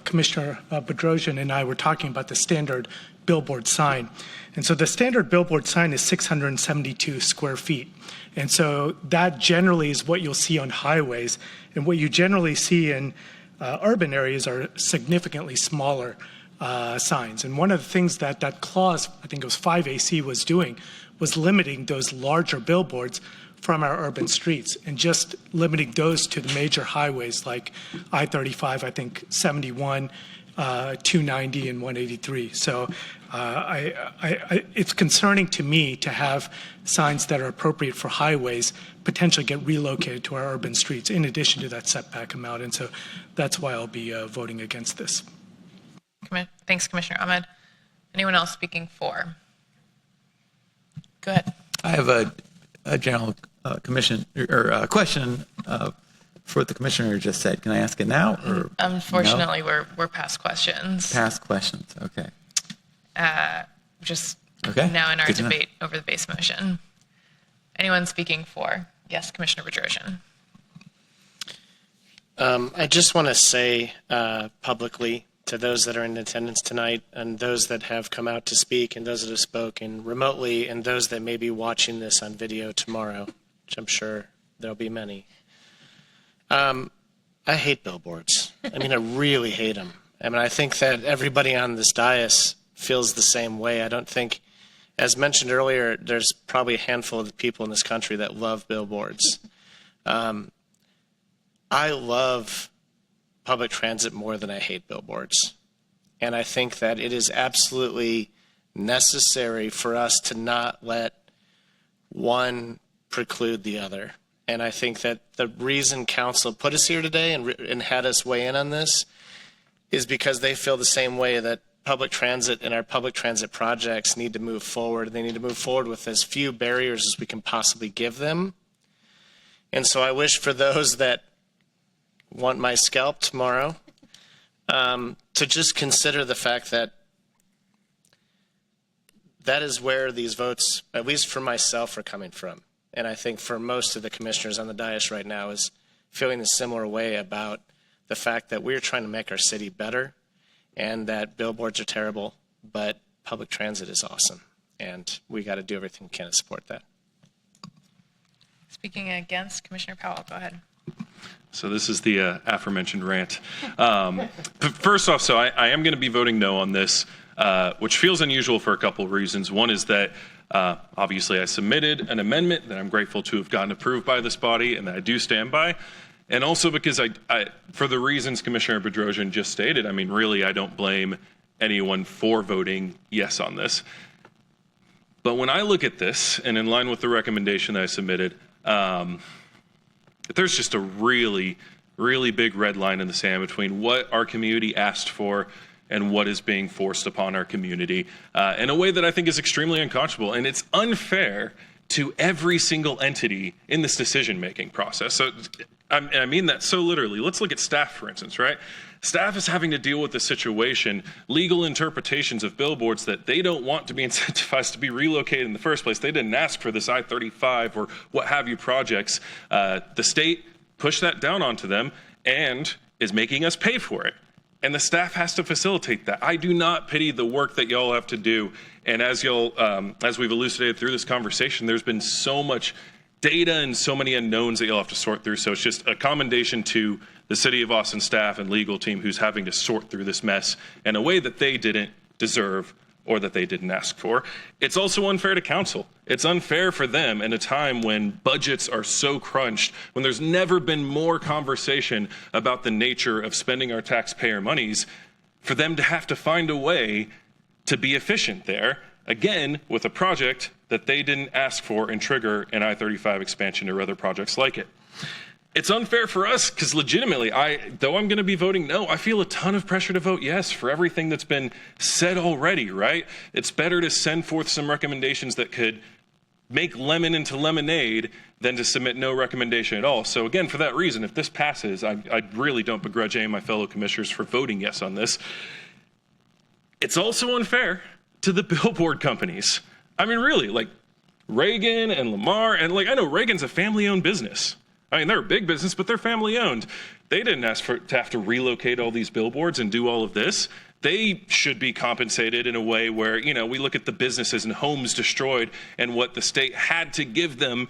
Commissioner Bedrosian and I were talking about the standard billboard sign. And so the standard billboard sign is 672 square feet. And so that generally is what you'll see on highways. And what you generally see in urban areas are significantly smaller. signs. And one of the things that that clause, I think it was 5AC, was doing was limiting those larger billboards from our urban streets and just limiting those to the major highways like I-35, I think 71, 290, and 183. So it's concerning to me to have signs that are appropriate for highways potentially get relocated to our urban streets in addition to that setback amount. And so that's why I'll be voting against this. Thanks, Commissioner Ahmed. Anyone else speaking for? Go ahead. I have a general question for what the commissioner just said. Can I ask it now? Or Unfortunately, no? we're past questions. Past questions. Okay. Just Okay. now in our Good to know. debate over the base motion. Anyone speaking for? Yes, Commissioner Bedrosian. I just want to say publicly to those that are in attendance tonight and those that have come out to speak and those that have spoken remotely and those that may be watching this on video tomorrow, which I'm sure there'll be many. I hate billboards. I mean, I really hate them. I mean, I think that everybody on this dais feels the same way. I don't think, as mentioned earlier, there's probably a handful of people in this country that love billboards. I love public transit more than I hate billboards. And I think that it is absolutely necessary for us to not let one preclude the other. And I think that the reason council put us here today and had us weigh in on this is because they feel the same way that public transit and our public transit projects need to move forward. They need to move forward with as few barriers as we can possibly give them. And so I wish for those that want my scalp tomorrow to just consider the fact that that is where these votes, at least for myself, are coming from. And I think for most of the commissioners on the dais right now is feeling a similar way about the fact that we're trying to make our city better and that billboards are terrible, but public transit is awesome. And we got to do everything we can to support that. Speaking against, Commissioner Powell, go ahead. So this is the aforementioned rant. First off, so I am going to be voting no on this, which feels unusual for a couple of reasons. One is that obviously I submitted an amendment that I'm grateful to have gotten approved by this body and that I do stand by. And also because I for the reasons Commissioner Bedrosian just stated, I mean, really, I don't blame anyone for voting yes on this. But when I look at this, and in line with the recommendation that I submitted, there's just a really, really big red line in the sand between what our community asked for and what is being forced upon our community in a way that I think is extremely unconscionable. And it's unfair to every single entity in this decision-making process. So I mean that so literally. Let's look at staff, for instance, right? Staff is having to deal with this situation, legal interpretations of billboards that they don't want to be incentivized to be relocated in the first place. They didn't ask for this I-35 or what have you projects. The state pushed that down onto them and is making us pay for it. And the staff has to facilitate that. I do not pity the work that y'all have to do. And as we've elucidated through this conversation, there's been so much data and so many unknowns that you'll have to sort through. So it's just a commendation to the City of Austin staff and legal team who's having to sort through this mess in a way that they didn't deserve or that they didn't ask for. It's also unfair to council. It's unfair for them in a time when budgets are so crunched, when there's never been more conversation about the nature of spending our taxpayer monies, for them to have to find a way to be efficient there, again, with a project that they didn't ask for and trigger an I-35 expansion or other projects like it. It's unfair for us because legitimately, though I'm going to be voting no, I feel a ton of pressure to vote yes for everything that's been said already, right? It's better to send forth some recommendations that could make lemon into lemonade than to submit no recommendation at all. So again, for that reason, if this passes, I really don't begrudge any of my fellow commissioners for voting yes on this. It's also unfair to the billboard companies. I mean, really, like Reagan and Lamar, and like I know Reagan's a family-owned business. I mean, they're a big business, but they're family-owned. They didn't ask to have to relocate all these billboards and do all of this. They should be compensated in a way where, you know, we look at the businesses and homes destroyed and what the state had to give them,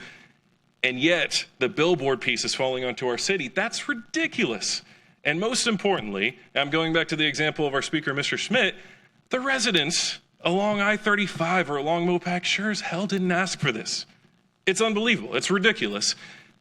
and yet the billboard piece is falling onto our city. That's ridiculous. And most importantly, I'm going back to the example of our speaker, Mr. Schmidt, the residents along I-35 or along Mopac sure as hell didn't ask for this. It's unbelievable. It's ridiculous.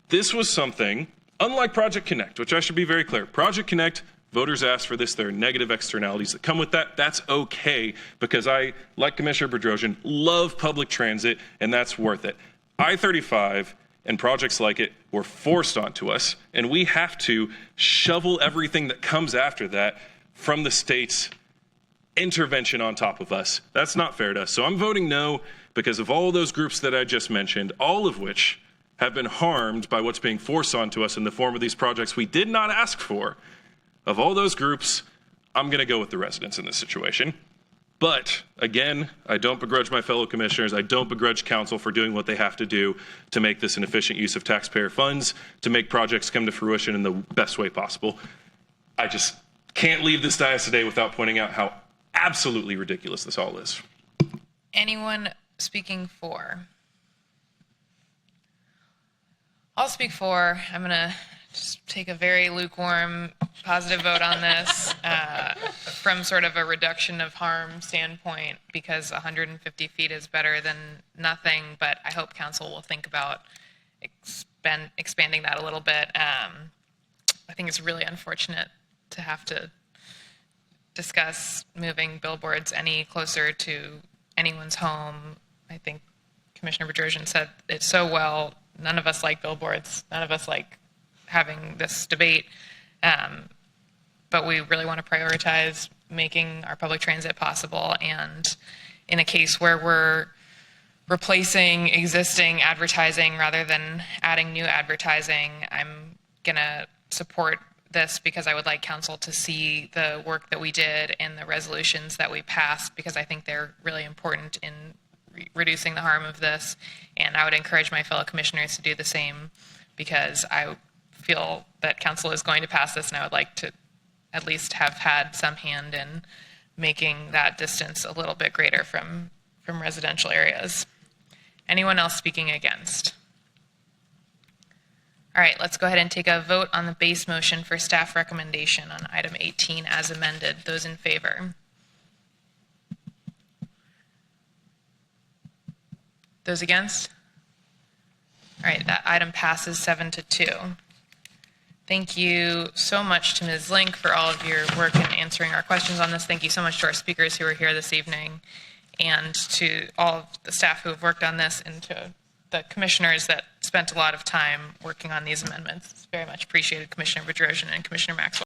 This was something, unlike Project Connect, which I should be very clear. Project Connect, voters asked for this. There are negative externalities that come with that. That's okay, because I, like Commissioner Bedrosian, love public transit, and that's worth it. I-35 and projects like it were forced onto us, and we have to shovel everything that comes after that from the state's intervention on top of us. That's not fair to us. So I'm voting no because of all those groups that I just mentioned, all of which have been harmed by what's being forced onto us in the form of these projects we did not ask for. Of all those groups, I'm going to go with the residents in this situation. But again, I don't begrudge my fellow commissioners. I don't begrudge council for doing what they have to do to make this an efficient use of taxpayer funds, to make projects come to fruition in the best way possible. I just can't leave this dais today without pointing out how absolutely ridiculous this all is. Anyone speaking for? I'll speak for. I'm going to just take a very lukewarm, positive vote on this from sort of a reduction of harm standpoint, because 150 feet is better than nothing, but I hope council will think about expanding that a little bit. I think it's really unfortunate to have to discuss moving billboards any closer to anyone's home. I think Commissioner Bedrosian said it so well. None of us like billboards. None of us like having this debate. But we really want to prioritize making our public transit possible. And in a case where we're replacing existing advertising rather than adding new advertising, I'm going to support this because I would like council to see the work that we did and the resolutions that we passed, because I think they're really important in reducing the harm of this. And I would encourage my fellow commissioners to do the same, because I feel that council is going to pass this, and I would like to at least have had some hand in making that distance a little bit greater from residential areas. Anyone else speaking against? All right, let's go ahead and take a vote on the base motion for staff recommendation on item 18 as amended. Those in favor? Those against? All right, that item passes 7-2. Thank you so much to Ms. Link for all of your work in answering our questions on this. Thank you so much to our speakers who are here this evening, and to all of the staff who have worked on this, and to the commissioners that spent a lot of time working on these amendments. It's very much appreciated, Commissioner Bedrosian and Commissioner Maxwell.